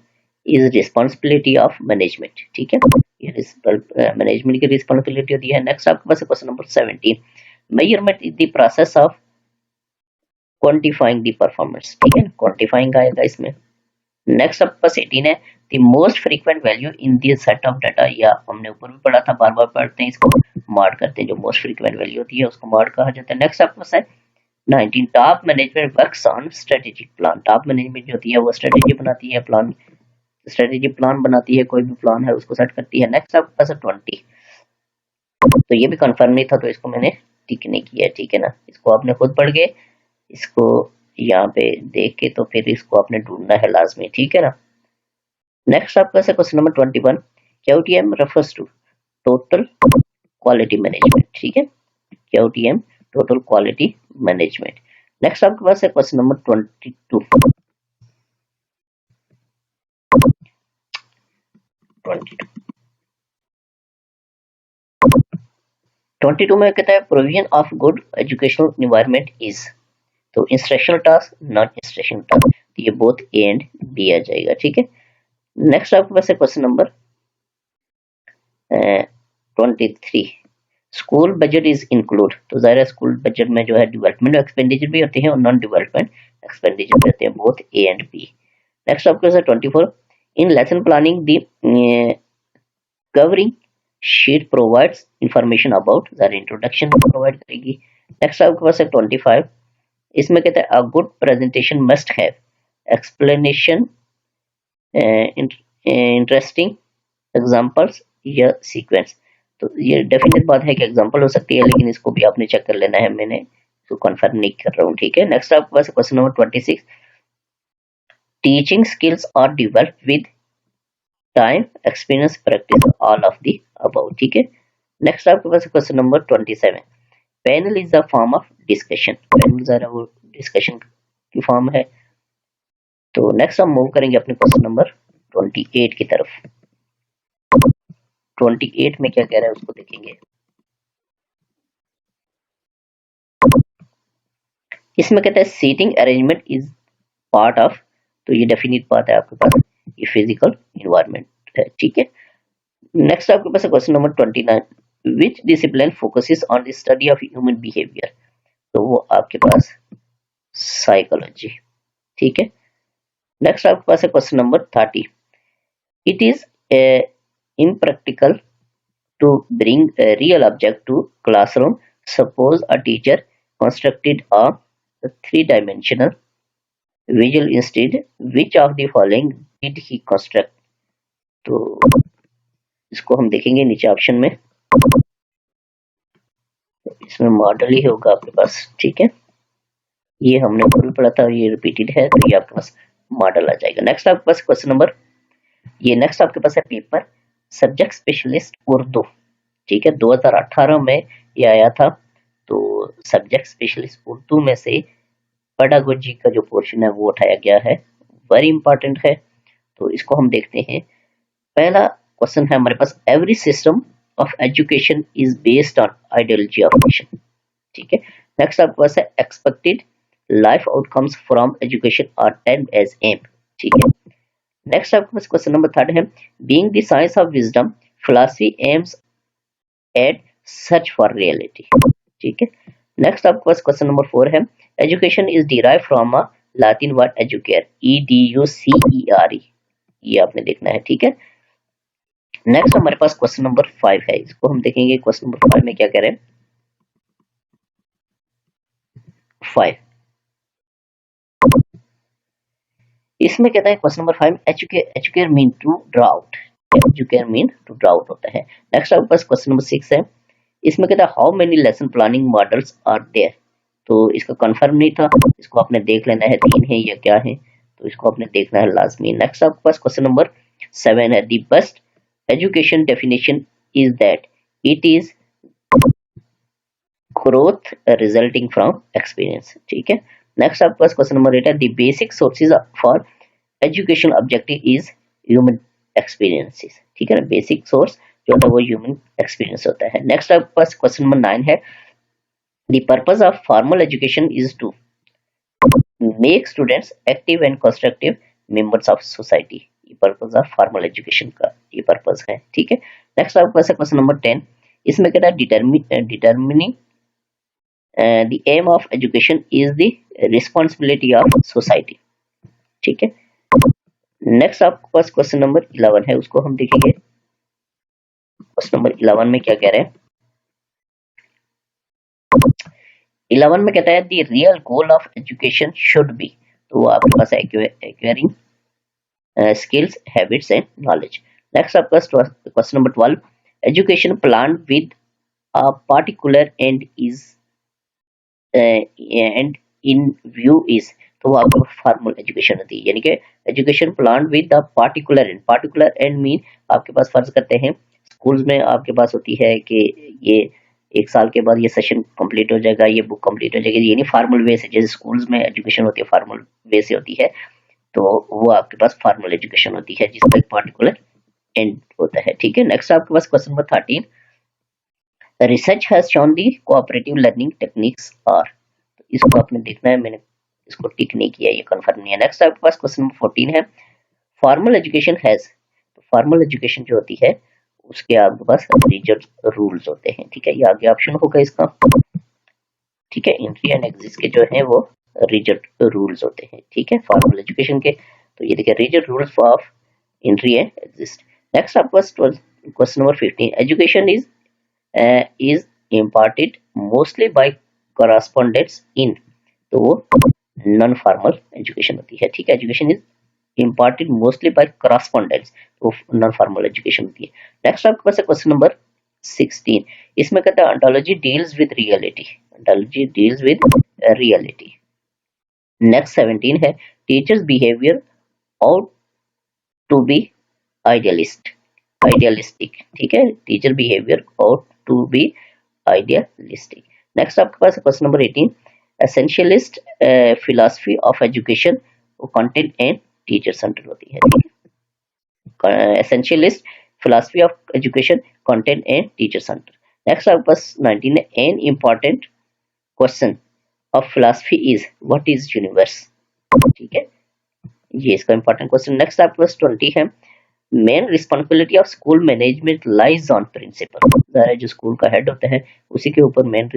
is responsibility of management, ठीक है, ये मैनेजमेंट की रिस्पांसिबिलिटी होती है। नेक्स्ट आपके पास question number 17 measurement is the process of quantifying the performance, ठीक है, क्वांटिफाइंग आएगा इसमें। नेक्स्ट आपके पास 18 है the most frequent value in this set of data, या हमने ऊपर भी पढ़ा था, बार बार पढ़ते हैं इसको, मॉड करते हैं, जो मोस्ट फ्रीक्वेंट वैल्यू होती है उसको मॉड कहा जाता है। नेक्स्ट आपके पास है 19 top management works on strategic plan, top management जो होती है वो स्ट्रेटेजी बनाती है, प्लान स्ट्रेटेजी प्लान बनाती है, कोई भी प्लान है उसको सेट करती है। नेक्स्ट आपके पास है 20, तो ये भी कंफर्म नहीं था तो इसको मैंने टिक नहीं किया, ठीक है ना, इसको आपने खुद पढ़ के इसको यहाँ पे देख के तो फिर इसको आपने ढूंढना है लाजमी, ठीक है ना। नेक्स्ट आपका है question number 21 QTM refers to total quality management, ठीक है, QTM total quality management. Next आपके पास है क्वेश्चन नंबर 22 में कहता है provision of good educational environment is, तो instructional task non instructional task, तो ये बोथ ए एंड बी आ जाएगा, ठीक है। नेक्स्ट आपके पास है question number 23 school budget is include, तो जाहिर है स्कूल बजट में जो है डेवलपमेंट एक्सपेंडिचर भी होते हैं और नॉन डेवलपमेंट एक्सपेंडिचर भी होते हैं, both A and B. Next आपके पास है 24 in lesson planning the covering sheet provides information about, ज़रा इंट्रोडक्शन प्रोवाइड करेगी। नेक्स्ट आपके पास है 25 इसमें कहता है a good presentation must have explanation interesting examples या सीक्वेंस, तो ये डेफिनेट बात है कि एग्जांपल हो सकती है, लेकिन इसको भी आपने चेक कर लेना है, मैंने इसको कंफर्म नहीं कर रहा हूँ, ठीक है। नेक्स्ट आपके पास question number 26 teaching skills are developed with time experience practice all of the above, ठीक है। नेक्स्ट आपके पास question number 27 panel is the form of discussion, panel जरा वो डिस्कशन की फॉर्म है। तो नेक्स्ट हम मूव करेंगे अपने क्वेश्चन नंबर 28 की तरफ। 28 में क्या कह रहा है उसको देखेंगे। इसमें कहता है seating arrangement is part of, तो ये डेफिनेट बात है आपके पास, ये फिजिकल इन्वायरमेंट है, ठीक है। नेक्स्ट आपके पास question number 29 which discipline focuses on the study of human behaviour, तो वो आपके पास साइकोलॉजी, ठीक है। नेक्स्ट आपके पास है question number 30 it is impractical to bring a real object to classroom. Suppose a teacher constructed a three-dimensional visual instead. Which of the following did he construct? तो इसको हम देखेंगे नीचे ऑप्शन में, इसमें मॉडल ही होगा आपके पास, ठीक है, ये हमने ऊपर पढ़ा था, ये रिपीटेड है, तो ये आपके पास मॉडल आ जाएगा। नेक्स्ट आपके पास क्वेश्चन नंबर, ये नेक्स्ट आपके पास है पेपर सब्जेक्ट स्पेशलिस्ट उर्दू, ठीक है, 2018 में ये आया था। तो सब्जेक्ट स्पेशलिस्ट उर्दू में से पेडागोजी का जो पोर्शन है वो उठाया गया है, वेरी इंपॉर्टेंट है। तो इसको हम देखते हैं। पहला क्वेश्चन है हमारे पास, every system of education is based on ideology of nation. ठीक है। नेक्स्ट आपके पास है, expected life outcomes from education are tend as aim. ठीक है। नेक्स्ट आपके पास क्वेश्चन नंबर थर्ड है, being the science of wisdom philosophy aims at search for reality. ठीक है। नेक्स्ट आपके पास क्वेश्चन नंबर फोर है, education is derive from a Latin word educare, EDUCERE, ये आपने देखना है। ठीक है। नेक्स्ट हमारे पास क्वेश्चन नंबर 5 है, इसको हम देखेंगे। क्वेश्चन नंबर 5 में क्या कह रहे हैं, 5 इसमें कहता है question number 5, educare mean to draw out, educare mean to draw out होता है। नेक्स्ट आपके पास क्वेश्चन नंबर 6 है, इसमें कहता है how many lesson planning models are there. तो इसका कंफर्म नहीं था, इसको आपने देख लेना है, 3 है या क्या है, तो इसको आपने देखना है लाजमी। नेक्स्ट आपके पास क्वेश्चन नंबर 7 है, the best education definition is that it is growth resulting from experience. ठीक है। नेक्स्ट आपके पास क्वेश्चन नंबर 8 है, the basic sources for education objective is human experiences. ठीक है ना, बेसिक सोर्स जो होता है वो ह्यूमन एक्सपीरियंस होता है। नेक्स्ट आपके पास क्वेश्चन नंबर 9 है, the purpose of formal education is to make students active and constructive members of society. ये पर्पस ऑफ फॉर्मल एजुकेशन का ये पर्पस है। ठीक है। नेक्स्ट आपके पास क्वेश्चन नंबर 10, इसमें कहता है determining the aim of education is the responsibility of society। ठीक है। नेक्स्ट आपके पास क्वेश्चन नंबर 11 है, उसको हम देखेंगे। क्वेश्चन नंबर 11 में क्या कह रहे हैं, 11 में कहता है the real goal of education should be, तो वो आपके पास acquiring skills, habits and knowledge. Next आपका question number 12, education plan with a particular end is end in view is, तो वो आपको फॉर्मल एजुकेशन होती है, यानी कि education plan with the particular end mean आपके पास फर्ज करते हैं स्कूल्स में आपके पास होती है कि ये 1 साल के बाद ये सेशन कंप्लीट हो जाएगा, ये बुक कंप्लीट हो जाएगी, यानी फॉर्मल वे से, जैसे स्कूल्स में एजुकेशन होती है फॉर्मल वे से होती है, तो वो आपके पास फॉर्मल एजुकेशन होती है जिसका एक पार्टिकुलर एंड होता है। ठीक है। नेक्स्ट आपके पास question number 13, research has shown the cooperative learning techniques are, इसको आपने देखना है, मैंने इसको टिक नहीं किया, ये कंफर्म नहीं है। नेक्स्ट आपके पास क्वेश्चन नंबर 14 है, फॉर्मल एजुकेशन हैज, तो फॉर्मल एजुकेशन जो होती है उसके आपके पास रिजिड रूल्स होते हैं। ठीक है, ये आगे ऑप्शन होगा इसका। ठीक है, एंट्री एंड एग्जिट के जो है वो रिजिड रूल्स होते हैं। ठीक है, फॉर्मल एजुकेशन के, तो ये देखिए rigid rules of entry and exit. Next आपके पास question number 15, education is imparted mostly by correspondence in, तो वो नॉन फॉर्मल एजुकेशन होती है। ठीक है, education is imparted mostly by correspondence, तो नॉन फॉर्मल एजुकेशन होती है। नेक्स्ट आपके पास है क्वेश्चन नंबर 16, इसमें कहता है ontology deals with reality, ontology deals with reality। Next 17 है, teachers behaviour ought to be idealistic। ठीक है, teacher behaviour ought to be idealistic। Next आपके पास question number 18, essentialist philosophy of education, वो कंटेंट एंड टीचर सेंटर होती है। ठीक है, essentialist philosophy of education, content and teacher centre. Next आपके पास 19 है, an important question of philosophy is what is universe. ठीक है, ये इसका इंपॉर्टेंट क्वेश्चन। नेक्स्ट आपके पास 20 है, main responsibility of school management lies on principal, जो स्कूल का हेड होता है उसी के ऊपर मेन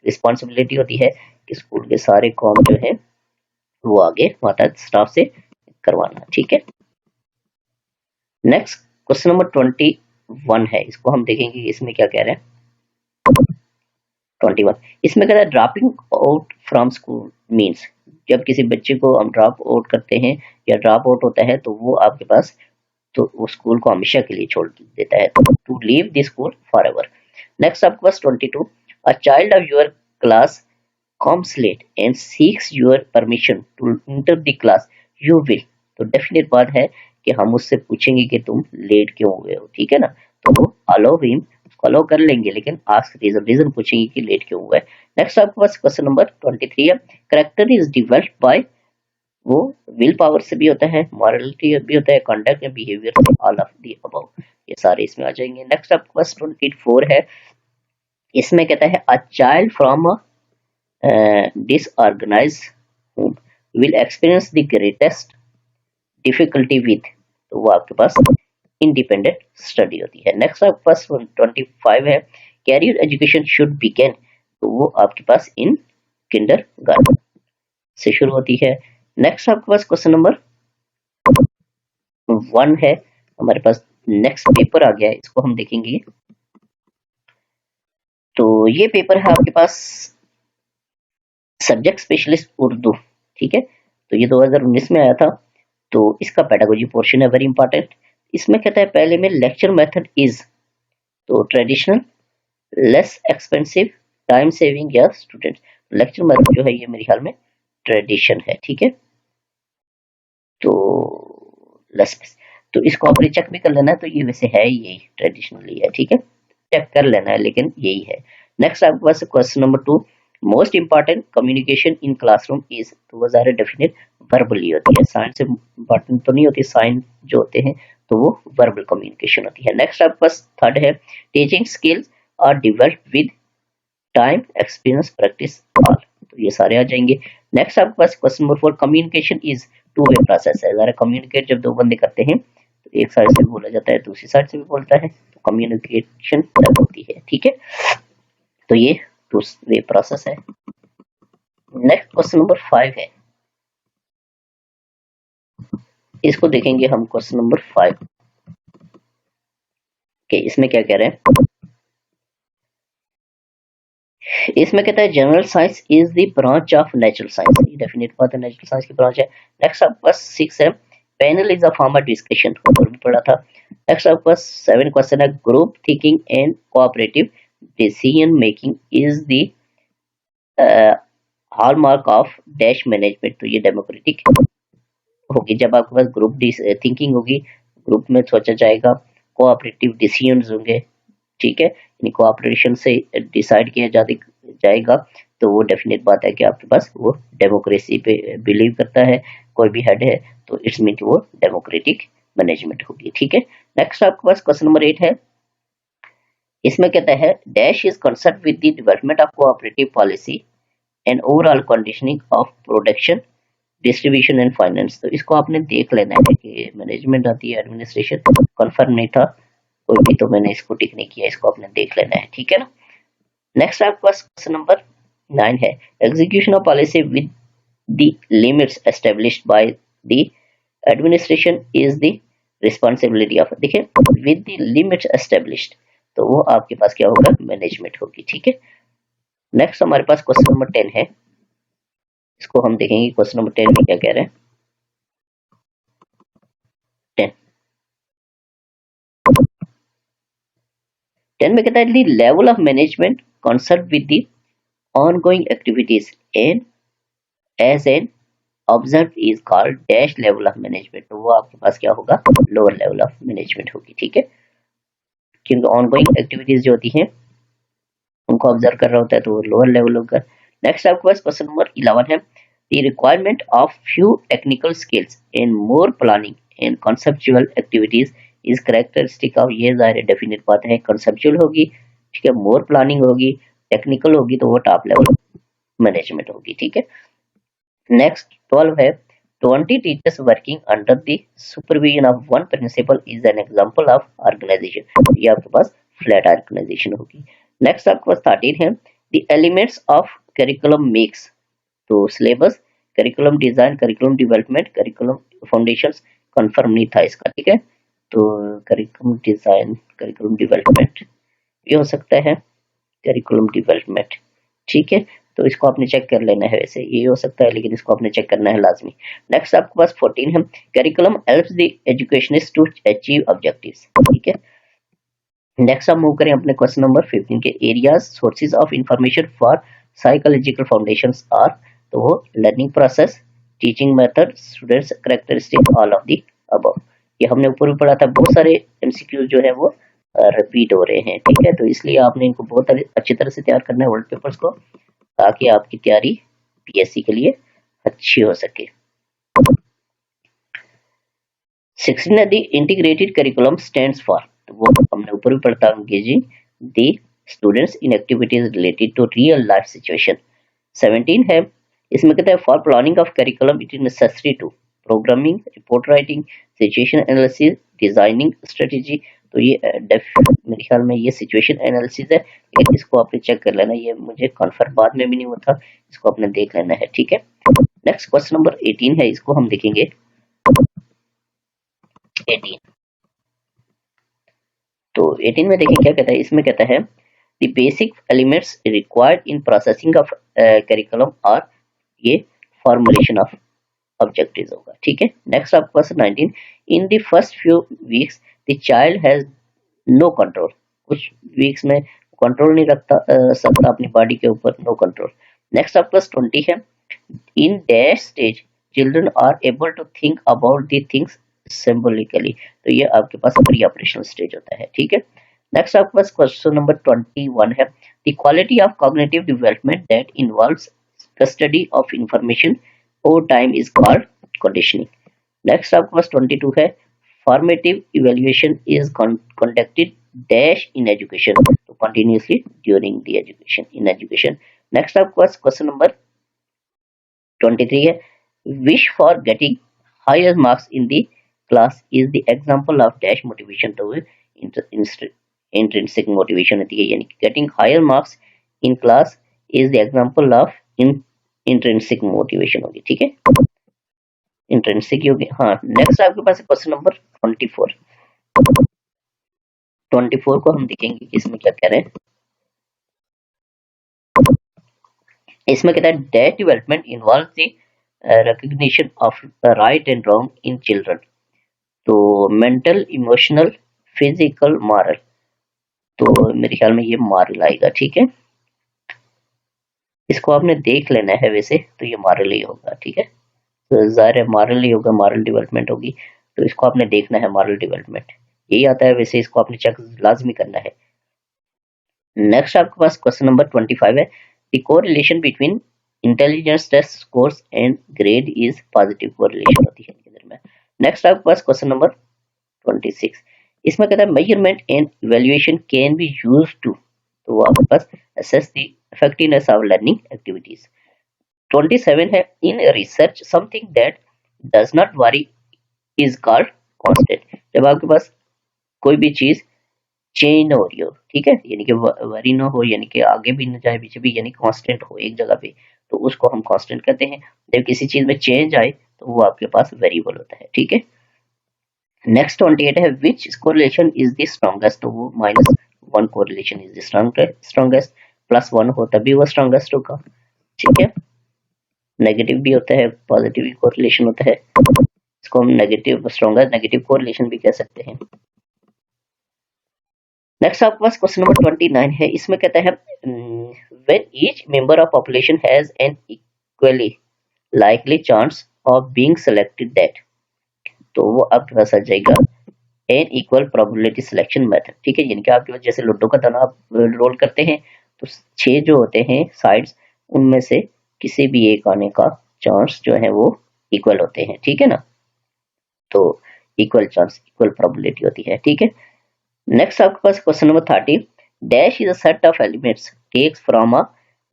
रिस्पॉन्सिबिलिटी होती है कि स्कूल के सारे काम जो है वो आगे माता स्टाफ से करवाना। ठीक है, नेक्स्ट क्वेश्चन नंबर 21 है, इसको हम देखेंगे इसमें क्या कह रहे हैं। 21 इसमें कहता है dropping out from school means, जब किसी बच्चे को हम ड्रॉप आउट करते हैं या ड्रॉप आउट होता है तो वो आपके पास, तो वो स्कूल को हमेशा के लिए छोड़ देता है, to leave the school forever. Next आपके पास 22, a child of your class comes late and seeks your permission to enter the class, you will, तो डेफिनेट बात है कि हम उससे पूछेंगे कि तुम लेट क्यों हुए हो। ठीक है ना, तो अलाउ हिम, अलाउ कर लेंगे, लेकिन आस्क रीजन, रीजन पूछेंगे कि लेट क्यों हुआ है। नेक्स्ट आपके पास क्वेश्चन नंबर 23 है, कैरेक्टर इज डेवलप्ड बाय, वो विल पावर से भी होता है, मॉरलिटी भी होता है, कंडक्ट या बिहेवियर से, ऑल ऑफ द अबव, ये सारे इसमें आ जाएंगे। नेक्स्ट आपके पास 24 है, इसमें कहता है a child from disorganised home will experience the greatest difficulty with, तो वो आपके पास इंडिपेंडेंट स्टडी होती है। नेक्स्ट आपके पास 25 है, कैरियर एजुकेशन शुड बिगिन, तो वो आपके पास इन किंडरगार्टन से शुरू होती है। नेक्स्ट आपके पास क्वेश्चन नंबर 1 है, हमारे पास नेक्स्ट पेपर आ गया है, इसको हम देखेंगे। तो ये पेपर है आपके पास सब्जेक्ट स्पेशलिस्ट उर्दू, ठीक है, तो ये 2019 में आया था। तो इसका पेडागोजी पोर्शन है वेरी इंपॉर्टेंट। इसमें कहता है पहले में लेक्चर मेथड इज, तो traditional, less expensive, time saving या स्टूडेंट। लेक्चर मेथड जो है ये मेरे ख्याल में ट्रेडिशन है, ठीक है, तो लेस, तो इसको आपने चेक भी कर लेना है, तो ये वैसे है यही ट्रेडिशनली है, ठीक है, चेक कर लेना है, लेकिन यही है। नेक्स्ट आपके पास question number 2, most important communication in classroom is, तो वो ज़्यादा डेफिनेट वर्बली होती है, साइन से इंपॉर्टेंट तो नहीं होती, साइन जो होते हैं तो वो वर्बल कम्युनिकेशन होती है। नेक्स्ट आपके पास 3rd है, teaching skills are developed with time, experience, practice, all, तो ये सारे आ जाएंगे। नेक्स्ट आपके पास question number 4, communication is two way process है, ज़रा कम्युनिकेट जब दो बंदे करते हैं तो एक साइड से भी बोला जाता है, दूसरी साइड से भी बोलता है, तो कम्युनिकेशन होती है, ठीक है, तो ये टू वे प्रोसेस है। नेक्स्ट क्वेश्चन नंबर 5 है, इसको देखेंगे हम, क्वेश्चन नंबर 5 के इसमें क्या कह रहे हैं, इसमें कहता है general science is the branch of natural science, ये डेफिनेट बात है, नेचुरल साइंस की ब्रांच है। नेक्स्ट आपके पास 6 है, panel is a form of discussion, ऊपर भी पढ़ा था। नेक्स्ट आपके पास 7 क्वेश्चन है, group thinking and cooperative decision making is the hallmark of dash management, तो ये डेमोक्रेटिक होगी जब आपके पास ग्रुप थिंकिंग होगी, ग्रुप में सोचा जाएगा, कोऑपरेटिव डिसीजंस होंगे, ठीक है, यानी कोऑपरेशन से डिसाइड किया जाएगा, तो वो डेफिनेट बात है कि आपके पास वो डेमोक्रेसी पे बिलीव करता है, कोई भी हेड है, तो इट्स मीन कि वो डेमोक्रेटिक मैनेजमेंट होगी, ठीक है। नेक्स्ट आपके पास क्वेश्चन नंबर 8 है, इसमें कहता है dash is concern with the development of cooperative policy and overall conditioning of production, distribution and finance, तो इसको आपने देख लेना है कि मैनेजमेंट आती है, एडमिनिस्ट्रेशन कंफर्म नहीं था कोई भी, तो मैंने इसको टिक नहीं किया, इसको आपने देख लेना है, ठीक है ना। नेक्स्ट आपके पास क्वेश्चन नंबर 9 है, execution of policy with the limits established by the administration is the responsibility of, देखिए विद द लिमिट्स एस्टेब्लिश्ड, तो वो आपके पास क्या होगा, मैनेजमेंट होगी, ठीक है। नेक्स्ट हमारे पास क्वेश्चन नंबर 10 है, इसको हम देखेंगे क्वेश्चन नंबर 10 में क्या कह रहे हैं। 10 में कहता है the level of management concern with the ongoing activities and as an observe is called dash level of management, तो वो आपके पास क्या होगा, लोअर लेवल ऑफ मैनेजमेंट होगी, ठीक है, क्योंकि ऑनगोइंग एक्टिविटीज जो होती हैं उनको ऑब्जर्व कर रहा होता है, तो वो लोअर लेवल होगा। नेक्स्ट आपके पास क्वेश्चन नंबर 11 है, the requirement of few technical skills and more planning and conceptual activities is characteristic of, ये जाहिर डेफिनेट बात है, कॉन्सेप्चुअल होगी, ठीक है, मोर प्लानिंग होगी, टेक्निकल होगी, तो वो टॉप लेवल मैनेजमेंट होगी, ठीक है। नेक्स्ट 12 है, 20 teachers working under the supervision of one principal is an example of organisation, ये आपके पास फ्लैट ऑर्गेनाइजेशन होगी। नेक्स्ट आपके पास 13 है, the elements of curriculum mix, तो syllabus, curriculum design, curriculum development, curriculum foundations, confirm नहीं था इसका, ठीक है, तो करिकुलम डिजाइन, करिकुलम डेवलपमेंट ये हो सकता है, करिकुलम डेवलपमेंट, ठीक है, तो इसको आपने चेक कर लेना है, वैसे ये हो सकता है, लेकिन इसको आपने चेक करना है लाजमी। नेक्स्ट आपके पास 14 है, curriculum helps the educationist to achieve objectives, ठीक है। नेक्स्ट हम मूव करें अपने क्वेश्चन नंबर 15 के, areas sources of information for psychological foundations are, तो वो learning process, teaching method, students characteristic, all of the above, ये हमने ऊपर भी पढ़ा था, बहुत सारे एमसीक्यू जो है वो रिपीट हो रहे हैं, ठीक है। तो इसलिए आपने इनको बहुत अच्छी तरह से तैयार करना है वर्ल्ड पेपर्स को, ताकि आपकी तैयारी पीएससी के लिए अच्छी हो सके। 16 है the integrated curriculum stands for, तो वो हमने ऊपर भी पढ़ा engaging the students in activities related to real life situation. 17 है, इसमें कहता है for planning of curriculum it is necessary to programming, report writing, situation analysis, designing strategy. तो ये मेरे ख्याल में ये सिचुएशन एनालिसिस है, लेकिन इसको आपने चेक कर लेना, ये मुझे कन्फर्म बाद में भी नहीं होता, इसको आपने देख लेना है, ठीक है। नेक्स्ट क्वेश्चन नंबर 18 है, इसको हम देखेंगे। 18, तो 18 में देखिए क्या कहता है, इसमें कहता है the basic elements required in processing of curriculum और ये फॉर्मुलेशन ऑफ ऑब्जेक्टिव्स होगा, ठीक है। नेक्स्ट आपके पास 19, in the first few weeks the child has no control, कुछ वीक्स में कंट्रोल नहीं रखता सकता अपनी बॉडी के ऊपर, नो कंट्रोल। नेक्स्ट आपके पास 20 है, in dash stage children are able to think about the things symbolically, तो ये आपके पास प्री ऑपरेशनल स्टेज होता है, ठीक है। नेक्स्ट आपके पास क्वेश्चन नंबर 21 है, the quality of cognitive development that involves the study of information over time is called conditioning. Next आपके पास 22 है, formative evaluation is conducted dash in education, तो continuously during the education, in education. Next आपके पास question number 23 है, wish for getting higher marks in the class is the example of dash motivation, तो intrinsic motivation होती है, यानी getting higher marks in class is the example of intrinsic motivation होगी, ठीक है, इंट्रिंसिक होगी। हाँ, नेक्स्ट आपके पास क्वेश्चन नंबर 24, 24 को हम देखेंगे कि इसमें क्या कह रहे हैं। इसमें कहता है dash development involve the recognition of right and wrong in children, तो मेंटल, इमोशनल, फिजिकल, मॉरल, तो मेरे ख्याल में ये मॉरल आएगा, ठीक है। इसको आपने देख लेना है, वैसे तो ये मॉरल ही होगा, ठीक है, तो जाहिर है मॉरल ही होगा, मॉरल डेवलपमेंट होगी, तो इसको आपने देखना है, मॉरल डेवलपमेंट यही आता है, वैसे इसको आपने चेक लाजमी करना है। नेक्स्ट आपके पास क्वेश्चन नंबर 25 है, the correlation between intelligence test scores and grade is positive correlation होती है इधर में। नेक्स्ट आपके पास क्वेश्चन नंबर 26, इसमें कहता है measurement and evaluation can be used to, तो वो आपके पास assess the effectiveness of learning activities. 27 है, in research something that does not vary is called constant, जब आपके पास कोई भी चीज चेंज ना हो रही हो, ठीक है, यानी कि वरी ना हो, यानी कि आगे भी ना जाए पीछे भी, यानी कांस्टेंट हो एक जगह पे, तो उसको हम कांस्टेंट कहते हैं। जब किसी चीज में चेंज आए तो वो आपके पास वेरिएबल होता है, ठीक है। नेक्स्ट 28 है, विच कोरिलेशन इज द स्ट्रॉन्गेस्ट, तो वो -1 कोरिलेशन इज द स्ट्रॉन्गेस्ट, +1 हो तभी वो स्ट्रॉन्गेस्ट होगा, ठीक है। नेगेटिव भी होता है, पॉजिटिव भी कोरिलेशन होता है, इसको हम नेगेटिव स्ट्रॉन्गेस्ट नेगेटिव कोरिलेशन भी कह सकते हैं। नेक्स्ट आपके पास क्वेश्चन नंबर 29 है, इसमें कहता है when each member of population has an equally likely chance of being selected that, तो वो आपके पास आ जाएगा an equal probability selection method, ठीक है, यानी कि आपके पास जैसे लूडो का दाना आप रोल करते हैं, तो 6 जो होते हैं साइड्स, उनमें से किसी भी एक आने का चांस जो है वो इक्वल होते हैं, ठीक है ना, तो इक्वल चांस, इक्वल प्रोबेबिलिटी होती है, ठीक है। नेक्स्ट आपके पास question number 30, dash is a set of elements takes from a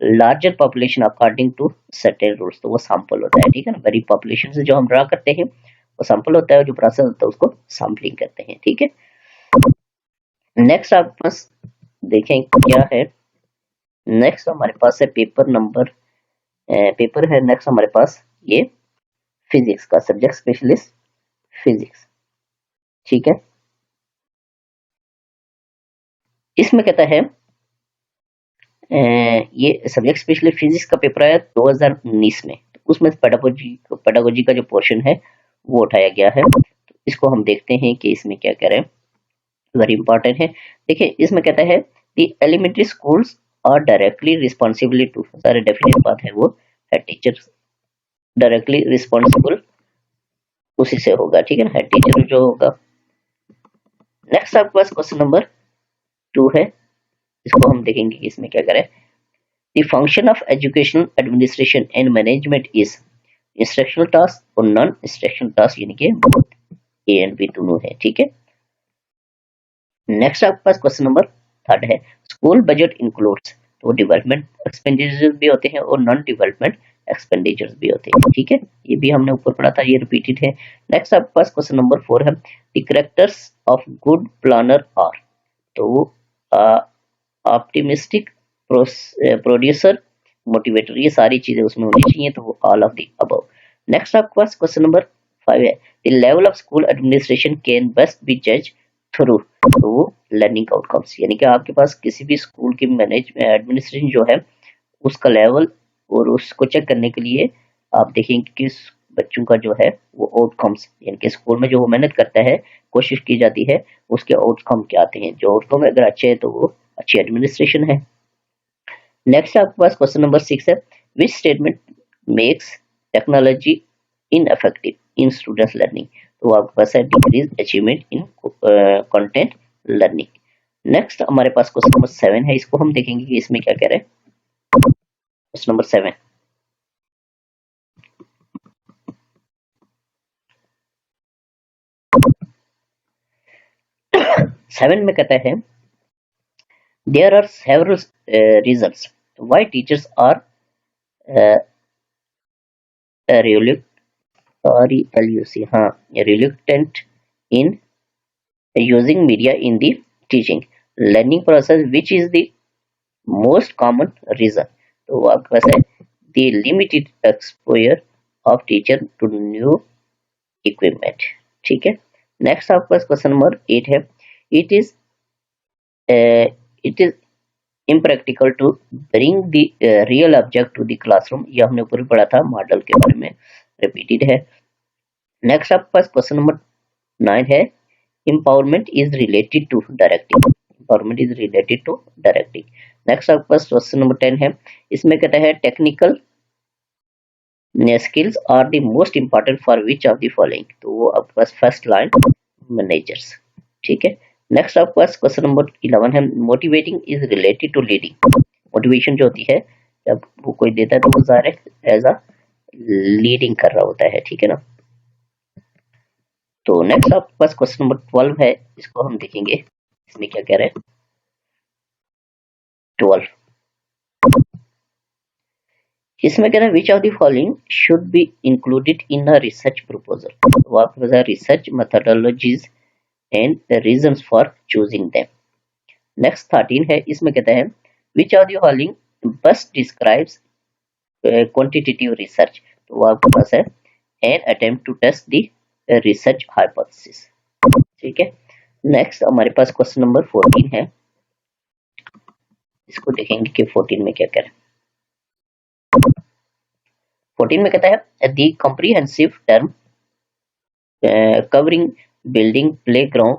larger population according to certain rules, तो वो सैंपल होता है, ठीक है ना, बड़ी पॉपुलेशन से जो हम ड्रा करते हैं वो सैंपल होता है, जो प्रोसेस होता है उसको सैंपलिंग कहते हैं, ठीक है। नेक्स्ट आपके पास देखें क्या है, नेक्स्ट हमारे पास है पेपर है नेक्स्ट हमारे पास ये फिजिक्स का सब्जेक्ट स्पेशलिस्ट फिजिक्स, ठीक है। इसमें कहता है ये सब्जेक्ट स्पेशली फिजिक्स का पेपर आया 2019 में, तो उसमें पेडागोजी का जो पोर्शन है वो उठाया गया है, तो इसको हम देखते हैं कि इसमें क्या कह रहे हैं, वेरी इंपॉर्टेंट है। देखिए इसमें कहता है the elementary schools are directly responsible to, सारे डेफिनेट बात है वो हेड टीचर डायरेक्टली रिस्पॉन्सिबल उसी से होगा, ठीक है ना, हेड टीचर जो होगा। नेक्स्ट आपके पास क्वेश्चन नंबर 2 है, इसको हम देखेंगे कि इसमें क्या करें। The function of educational administration and management is instructional task और नॉन इंस्ट्रक्शनल टास्क, यानी कि ए एंड बी दोनों है, ठीक है। नेक्स्ट आपके पास क्वेश्चन नंबर 3 है, स्कूल बजट इंक्लूड्स, तो डेवलपमेंट एक्सपेंडिचर्स भी होते हैं और नॉन डेवलपमेंट एक्सपेंडिचर्स भी होते हैं, ठीक है। ये भी हमने ऊपर पढ़ा था, ये रिपीटेड है। नेक्स्ट आपके पास क्वेश्चन नंबर 4 है, the characters of good planner are, तो ऑप्टिमिस्टिक, प्रोड्यूसर, मोटिवेटर, ये सारी चीजें उसमें होनी चाहिए, तो वो all of the above. Next आपके पास क्वेश्चन नंबर 5 है, the level of school administration can best be जज थ्रू लर्निंग आउटकम्स, यानी कि आपके पास किसी भी स्कूल की एडमिनिस्ट्रेशन जो है उसका लेवल और उसको चेक करने के लिए आप देखेंगे कि बच्चों का जो है वो आउटकम्स, यानी कि स्कूल में जो वो मेहनत करता है, कोशिश की जाती है, उसके आउटकम क्या आते हैं। जो आउटकम अगर अच्छे हैं तो वो अच्छी एडमिनिस्ट्रेशन है। नेक्स्ट आपके पास क्वेश्चन नंबर 6 है, which statement makes technology ineffective in students learning, तो आपके पास है decrease achievement in content learning. Next हमारे पास क्वेश्चन नंबर 7 है, इसको हम देखेंगे कि इसमें क्या कह रहे हैं। क्वेश्चन नंबर 7, 7 में कहता है, there are several reasons why teachers are uh, reluctant in using media in the teaching learning process, which is the most common reason, तो आपके पास है the limited exposure of teacher to new equipment, ठीक है। Next आपके पास question number 8 है, it is impractical to bring the real object to the classroom, ये हमने ऊपर भी पढ़ा था, मॉडल के बारे में रिपीटेड है। नेक्स्ट आपके पास क्वेश्चन नंबर 9 है, empowerment is related to directing, empowerment is related to directing। Next आपके पास क्वेश्चन नंबर 10 है, इसमें कहता है technical skills are the most important for which of the following, तो वो आपके पास फर्स्ट लाइन मैनेजर्स, ठीक है। नेक्स्ट आपके पास क्वेश्चन नंबर 11 है, motivating is related to leading, motivation जो होती है जब वो कोई देता है तो वो ज़ाहिर एज अ लीडिंग कर रहा होता है, ठीक है ना। तो नेक्स्ट आपके पास क्वेश्चन नंबर 12 है, इसको हम देखेंगे इसमें क्या कह रहे हैं। 12 इसमें कह रहा है which of the following should be included in a research proposal, तो आपके पास research methodologies and reasons for choosing them. Next 13 है, इसमें कहता है which of the following best describes quantitative research, तो वो आपके पास है an attempt to test the research hypothesis, ठीक है। नेक्स्ट हमारे पास क्वेश्चन नंबर 14 है, इसको देखेंगे कि 14 में क्या करें। 14 में कहता है the comprehensive term covering building, playground,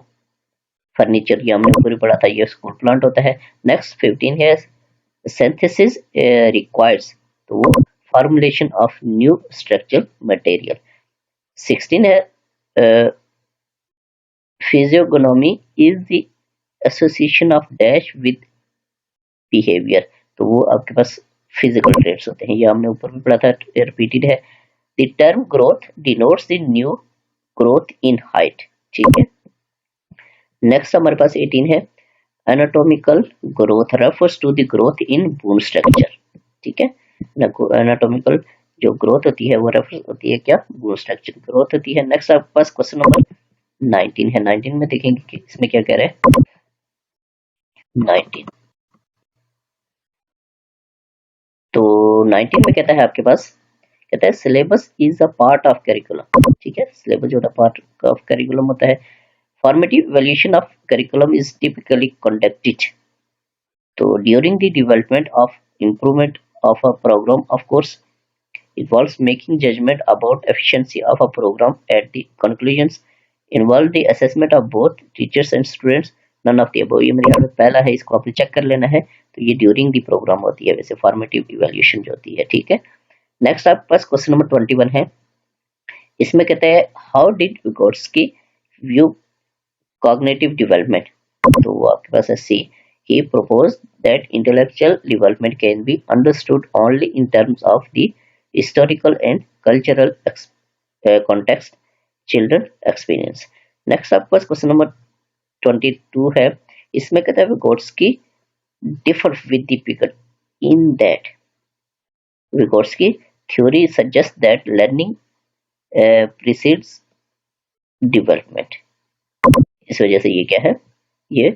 furniture, ये हमने ऊपर पढ़ा था, ये स्कूल प्लांट होता है। नेक्स्ट 15 है, सिंथेसिस रिक्वायर्स, तो वो formulation of new structural material. 16 है, physiognomy is the association of dash with behaviour, तो वो आपके पास फिजिकल ट्रेट्स होते हैं, ये हमने ऊपर भी पढ़ा था, रिपीटेड है। The term growth denotes the new growth in height, ठीक है। नेक्स्ट हमारे पास 18 है, anatomical growth refers to the growth in bone structure, ठीक है। एनाटॉमिकल जो ग्रोथ होती है वो रेफर होती है क्या, बोन स्ट्रक्चर ग्रोथ होती है। नेक्स्ट आपके पास क्वेश्चन नंबर 19 है, 19 में देखेंगे कि इसमें क्या कह रहे हैं। 19 तो 19 में कहता है आपके पास, कहता है syllabus is a part of curriculum, ठीक है। सिलेबस जो पार्ट ऑफ करिकुलम होता है। Formative evaluation of curriculum is typically conducted, तो during the development of improvement of a programme, of course involves making judgment about efficiency of a program at the conclusions involve the assessment of both teachers and students, none of the above, ये मेरे यहाँ पे पहला है, इसको आपने check कर लेना है, तो ये ड्यूरिंग द प्रोग्राम होती है, वैसे फॉर्मेटिव इवैल्यूएशन जो होती है, ठीक है। नेक्स्ट आपके पास क्वेश्चन नंबर 21 है, इसमें कहते हैं how did Vygotsky view cognitive development, तो वो आपके पास है C, he proposed that intellectual development can be understood only in terms of the historical and cultural context children experience. Next आपके पास क्वेश्चन नंबर 22 है, इसमें कहता है Vygotsky differ with the Piaget in that Vygotsky theory suggests that learning precedes development. इस वजह से ये क्या है, ये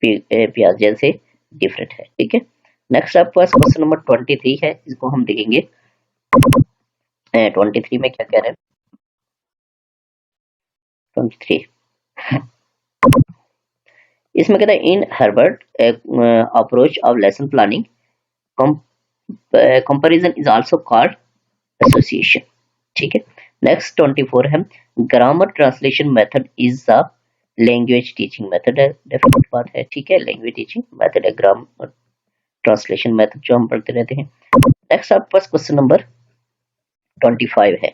पियाजे से डिफरेंट है, ठीक है। नेक्स्ट आपके पास क्वेश्चन नंबर 23 है, इसको हम देखेंगे 23 में क्या कह रहे हैं। 23 इसमें कहता है in Herbart approach of lesson planning comparison is also called association, ठीक है। नेक्स्ट 24 है grammar translation method is a language teaching method है, डेफिनेट बात है, ठीक है। लैंग्वेज टीचिंग मेथड है ग्रामर ट्रांसलेशन मेथड जो हम पढ़ते रहते हैं। नेक्स्ट आपके पास क्वेश्चन नंबर 25 है,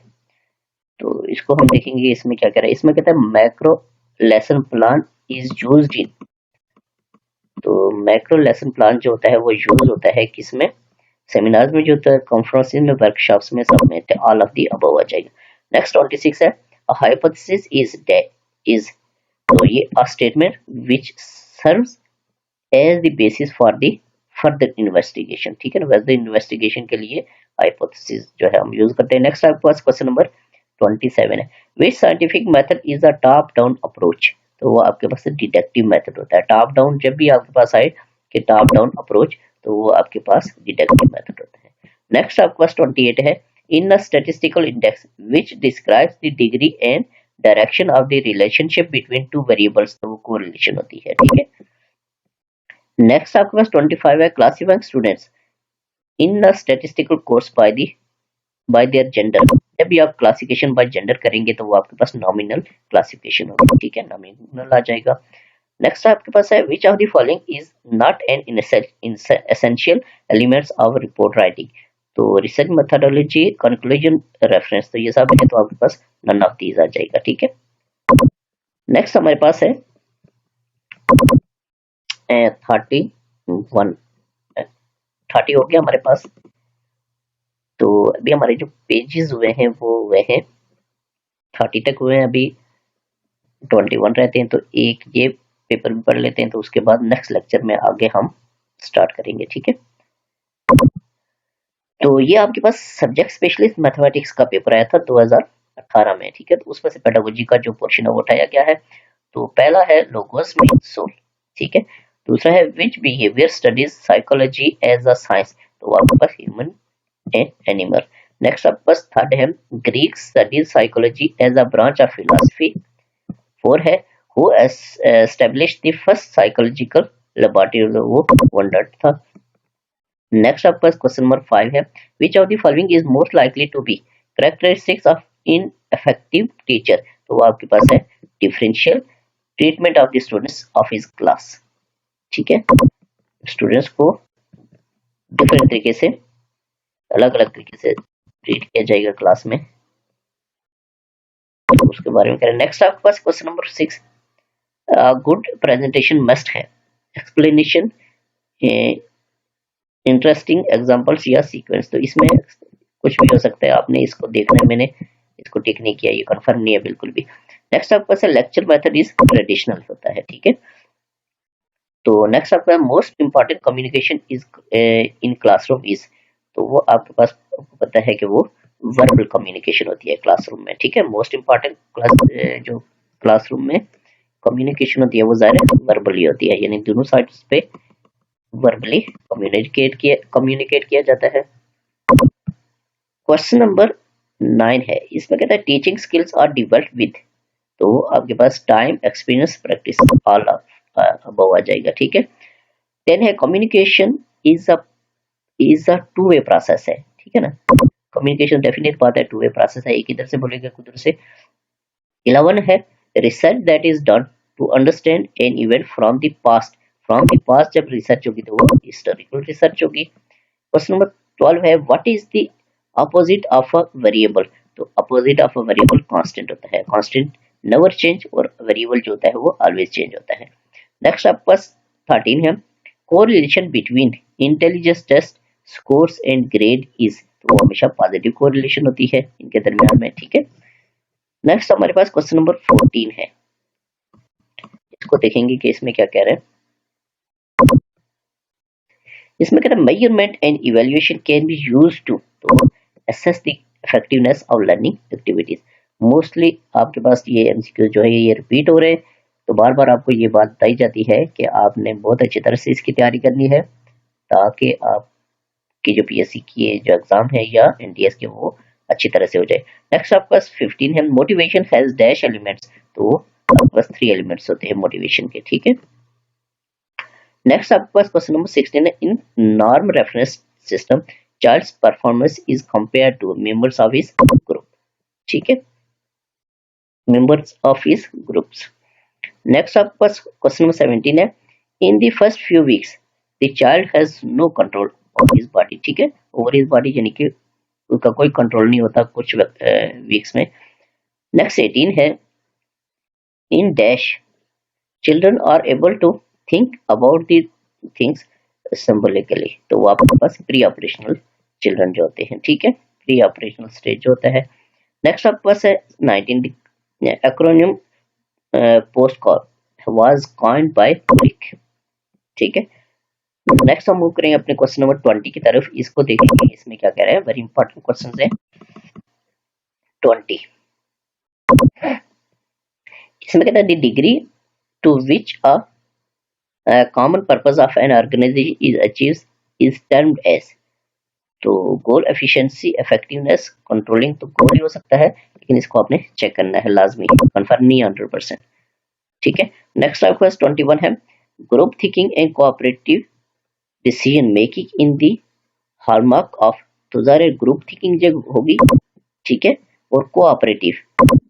तो इसको हम देखेंगे इसमें क्या कह रहा है। इसमें कहता है macro lesson plan is used in, तो मैक्रो लेसन प्लान जो होता है वो यूज होता है किसमें, सेमिनार्स में जो होता है, कॉन्फ्रेंसेस में, वर्कशॉप्स में, सब में, ऑल ऑफ दी अबव आ जाएगा। नेक्स्ट 26 है अ हाइपोथेसिस इज तो ये a statement which serves as the basis for the further investigation, ठीक है ना। फर्दर इन्वेस्टिगेशन के लिए हाइपोथेसिस जो है हम यूज करते हैं। नेक्स्ट आपके पास क्वेश्चन नंबर 27 है which scientific method is a top down approach, तो वो आपके पास डिडक्टिव मेथड होता है। टॉप डाउन जब भी आपके पास आए कि टॉप डाउन अप्रोच, तो वो आपके पास डिडक्टिव मेथड होता है। नेक्स्ट आपके पास 28 है in a statistical index which describes the degree and direction of the relationship between two variables, तो वो कोरिलेशन होती है, ठीक है। नेक्स्ट आपके पास 25 है classifying students in a statistical course buy their gender, जब भी आप क्लासिफिकेशन बाय जेंडर करेंगे तो वो आपके पास नॉमिनल क्लासिफिकेशन होगी, ठीक है, नॉमिनल आ जाएगा। नेक्स्ट आपके पास है which of the following is not an essential elements of report writing, तो रिसर्च मेथोडोलॉजी, कंक्लूजन, रेफरेंस, तो ये सब है, तो आपके पास नन ऑफ दीज आ जाएगा, ठीक है। नेक्स्ट हमारे पास है 31 30 हो गया हमारे पास। तो अभी हमारे जो पेजेस हुए हैं वो हुए हैं 30 तक हुए हैं, अभी 21 रहते हैं, तो एक ये पेपर भी पढ़ लेते हैं, तो उसके बाद नेक्स्ट लेक्चर में आगे हम स्टार्ट करेंगे, ठीक है। तो ये आपके पास सब्जेक्ट स्पेशलिस्ट मैथमेटिक्स का पेपर आया था 2018 में, ठीक है। तो उसमें से पेडागोजी का जो पोर्शन है वो उठाया गया है। तो पहला है लोगोस मीन्स सोल, ठीक है। दूसरा है which behaviour studies psychology as a science, तो आपके पास ह्यूमन एंड एनिमल। नेक्स्ट आपके पास थर्ड है Greek studies psychology as a branch of philosophy. 4 है who established the first psychological laboratory, वो वंडर्ड था। नेक्स्ट आपके पास क्वेश्चन नंबर 5 है which of the following is most likely to be characteristics of ineffective teacher, तो वो आपके पास है differential treatment of the students of his class, ठीक है। स्टूडेंट्स को डिफरेंट तरीके से, अलग अलग तरीके से ट्रीट किया जाएगा क्लास में, तो उसके बारे में करें। नेक्स्ट आपके पास question number 6 good presentation must है एक्सप्लेनेशन, इंटरेस्टिंग एग्जांपल्स या सीक्वेंस, तो इसमें कुछ भी हो सकता है, आपने इसको देखना है, मैंने इसको टिक नहीं किया, ये कंफर्म नहीं है बिल्कुल भी। नेक्स्ट आपके पास लेक्चर मेथड इज ट्रेडिशनल होता है, ठीक है। तो नेक्स्ट आपका most important communication is in classroom is, तो वो आपके पास पता है कि वो वर्बल कम्युनिकेशन होती है क्लासरूम में, ठीक है। मोस्ट इंपॉर्टेंट जो क्लासरूम में कम्युनिकेशन होती है वो ज़ाहिर वर्बली होती है, यानी दोनों साइड्स पे वर्बली कम्युनिकेट किया जाता है। क्वेश्चन नंबर 9 है, इसमें कहता है teaching skills are developed with, तो आपके पास time, experience, practice, all of above आ जाएगा, ठीक है। 10 है communication is a two way process है, ठीक है ना। कम्युनिकेशन डेफिनेट बात है, टू वे प्रोसेस है, एक इधर से बोलेगा उधर से। 11 है research that is done to understand an event from the past, जब रिसर्च होगी तो वो हिस्टोरिकल रिसर्च होगी। क्वेश्चन नंबर 12 है what is the opposite of a variable, तो opposite of a variable constant होता है, कांस्टेंट नेवर चेंज, और वेरिएबल जो होता है वो ऑलवेज चेंज होता है। नेक्स्ट आपके पास 13 है correlation between intelligence test scores and grade is, तो हमेशा पॉजिटिव कोरिलेशन होती है इनके दरमियान में, ठीक है। नेक्स्ट हमारे पास क्वेश्चन नंबर 14 है, इसको देखेंगे कि इसमें क्या कह रहे हैं। इसमें कह रहा है measurement and evaluation can be used to assess the effectiveness of learning activities. Mostly आपके पास ये एमसीक्यू जो है ये रिपीट हो रहे हैं, तो बार बार आपको ये बात बताई जाती है कि आपने बहुत अच्छी तरह से इसकी तैयारी करनी है ताकि आपकी जो पीएससी की जो एग्जाम है या एनडीएस के वो अच्छी तरह से हो जाए। नेक्स्ट आपके पास 15 है मोटिवेशन हैज डैश एलिमेंट्स, तो आपके पास 3 एलिमेंट्स होते हैं मोटिवेशन के, ठीक है। नेक्स्ट आपके पास क्वेश्चन नंबर 16 है in norm reference system child's performance is compare to members of his group, ठीक है, members of his groups. Next आपके पास क्वेश्चन नंबर 17 है in the first few weeks the child has no control over his body, ठीक है, over his body यानी कि उसका कोई कंट्रोल नहीं होता कुछ वीक्स में। नेक्स्ट 18 है in dash children are able to think about the things symbolically, तो वो आपके पास प्री ऑपरेशनल चिल्ड्रन जो होते हैं, ठीक है, प्री ऑपरेशनल स्टेज जो होता है। नेक्स्ट आपके पास है 19 acromion post call was coined bye click, ठीक है। नेक्स्ट हम मूव करेंगे अपने क्वेश्चन नंबर 20 की तरफ, इसको देखेंगे इसमें क्या कह रहा है, वेरी इंपॉर्टेंट क्वेश्चन है 20। इसमें कहता है the degree to which a common purpose of an organization is achieved is termed as, तो गोल एफिशिएंसी इफेक्टिवनेस कंट्रोलिंग, तो गोल ही हो सकता है लेकिन इसको आपने चेक करना है लाजमी, कंफर्म नहीं 100%, ठीक है। नेक्स्ट आपके पास 21 है group thinking and cooperative decision making in the hallmark of, तो ज़ाहिर ग्रुप थिंकिंग जब होगी, ठीक है, और कोऑपरेटिव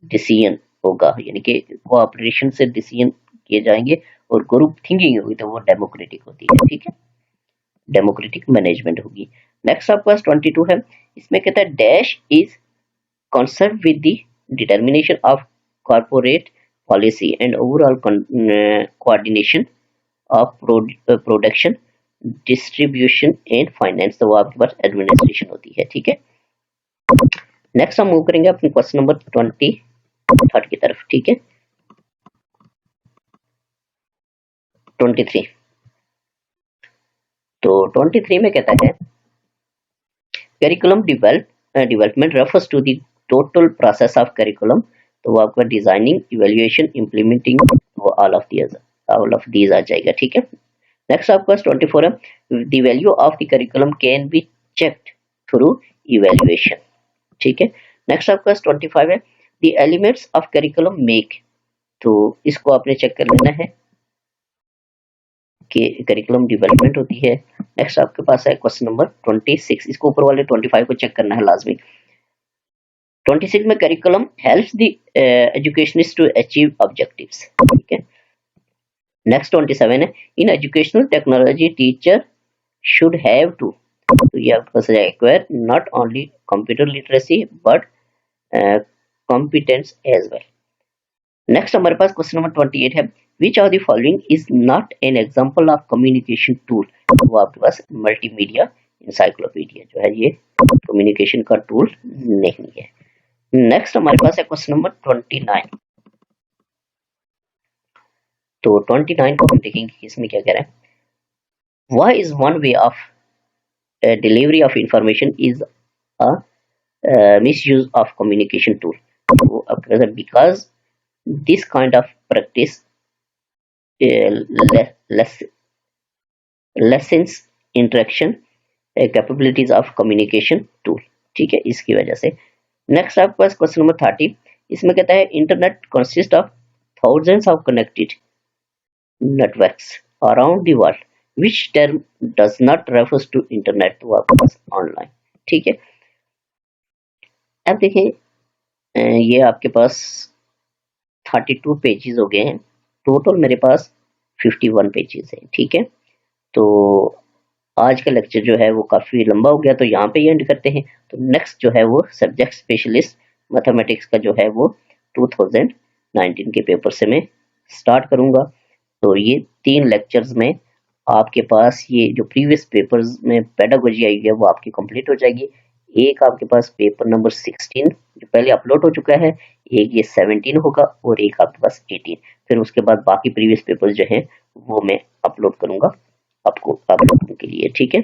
डिसीजन होगा यानी कि कोऑपरेशन से डिसीजन किए जाएंगे, और ग्रुप थिंकिंग होगी तो वो डेमोक्रेटिक होती है, ठीक है, डेमोक्रेटिक मैनेजमेंट होगी। नेक्स्ट आपके पास 22 है, इसमें कहता है dash is concern with the determination of corporate policy and overall coordination of production distribution and finance, तो वो आपके पास एडमिनिस्ट्रेशन होती है, ठीक है। नेक्स्ट हम मूव करेंगे अपने क्वेश्चन नंबर 23 की तरफ, ठीक है। 23, तो 23 में कहता है curriculum development refers to the total process of curriculum, तो वो आपका डिजाइनिंग इवैल्यूएशन इंप्लीमेंटिंग वो ऑल ऑफ दीज आ जाएगा, ठीक है। नेक्स्ट आपका 24 है the value of the curriculum can be checked through evaluation, ठीक है। नेक्स्ट आपका 25 है the elements of curriculum make, तो इसको आपने चेक कर लेना है कि करिकुलम डेवलपमेंट होती है। नेक्स्ट आपके पास है क्वेश्चन नंबर 26, इसको ऊपर वाले 25 को चेक करना है लाजमी। 26 में curriculum helps the educationist to achieve objectives, ठीक है। नेक्स्ट 27 है in educational technology teacher should have to, तो ये आपके पास acquire not only computer literacy but competence as well. Next हमारे पास क्वेश्चन नंबर 28 है which of the following is not an example of communication tool, वो आपके पास मल्टीमीडिया इंसाइक्लोपीडिया जो है ये कम्युनिकेशन का टूल नहीं है। नेक्स्ट हमारे पास है क्वेश्चन नंबर 29, तो 29 को हम देखेंगे इसमें क्या कह रहा है why is one way of delivery of information is a misuse of communication tool, तो आपके because this kind of practice lessens interaction capabilities of communication tool, ठीक है, इसकी वजह से। नेक्स्ट आपके पास क्वेश्चन नंबर 30, इसमें कहता है internet consist of thousands of connected networks around the world which term does not refers to internet, तो आपके पास ऑनलाइन, ठीक है। अब देखिए ये आपके पास 32 पेजेस हो गए हैं, टोटल मेरे पास 51 पेजेस हैं, ठीक है। तो आज का लेक्चर जो है वो काफ़ी लंबा हो गया, तो यहाँ पे एंड करते हैं। तो नेक्स्ट जो है वो सब्जेक्ट स्पेशलिस्ट मैथमेटिक्स का जो है वो 2019 के पेपर से मैं स्टार्ट करूँगा। तो ये 3 लेक्चर्स में आपके पास ये जो प्रीवियस पेपर्स में पेडागोजी आई है वो आपकी कंप्लीट हो जाएगी। एक आपके पास पेपर नंबर 16 जो पहले अपलोड हो चुका है, एक ये 17 होगा और एक आपके पास 18। फिर उसके बाद बाकी प्रीवियस पेपर्स जो हैं वो मैं अपलोड करूंगा आपको आप लोगों के लिए, ठीक है।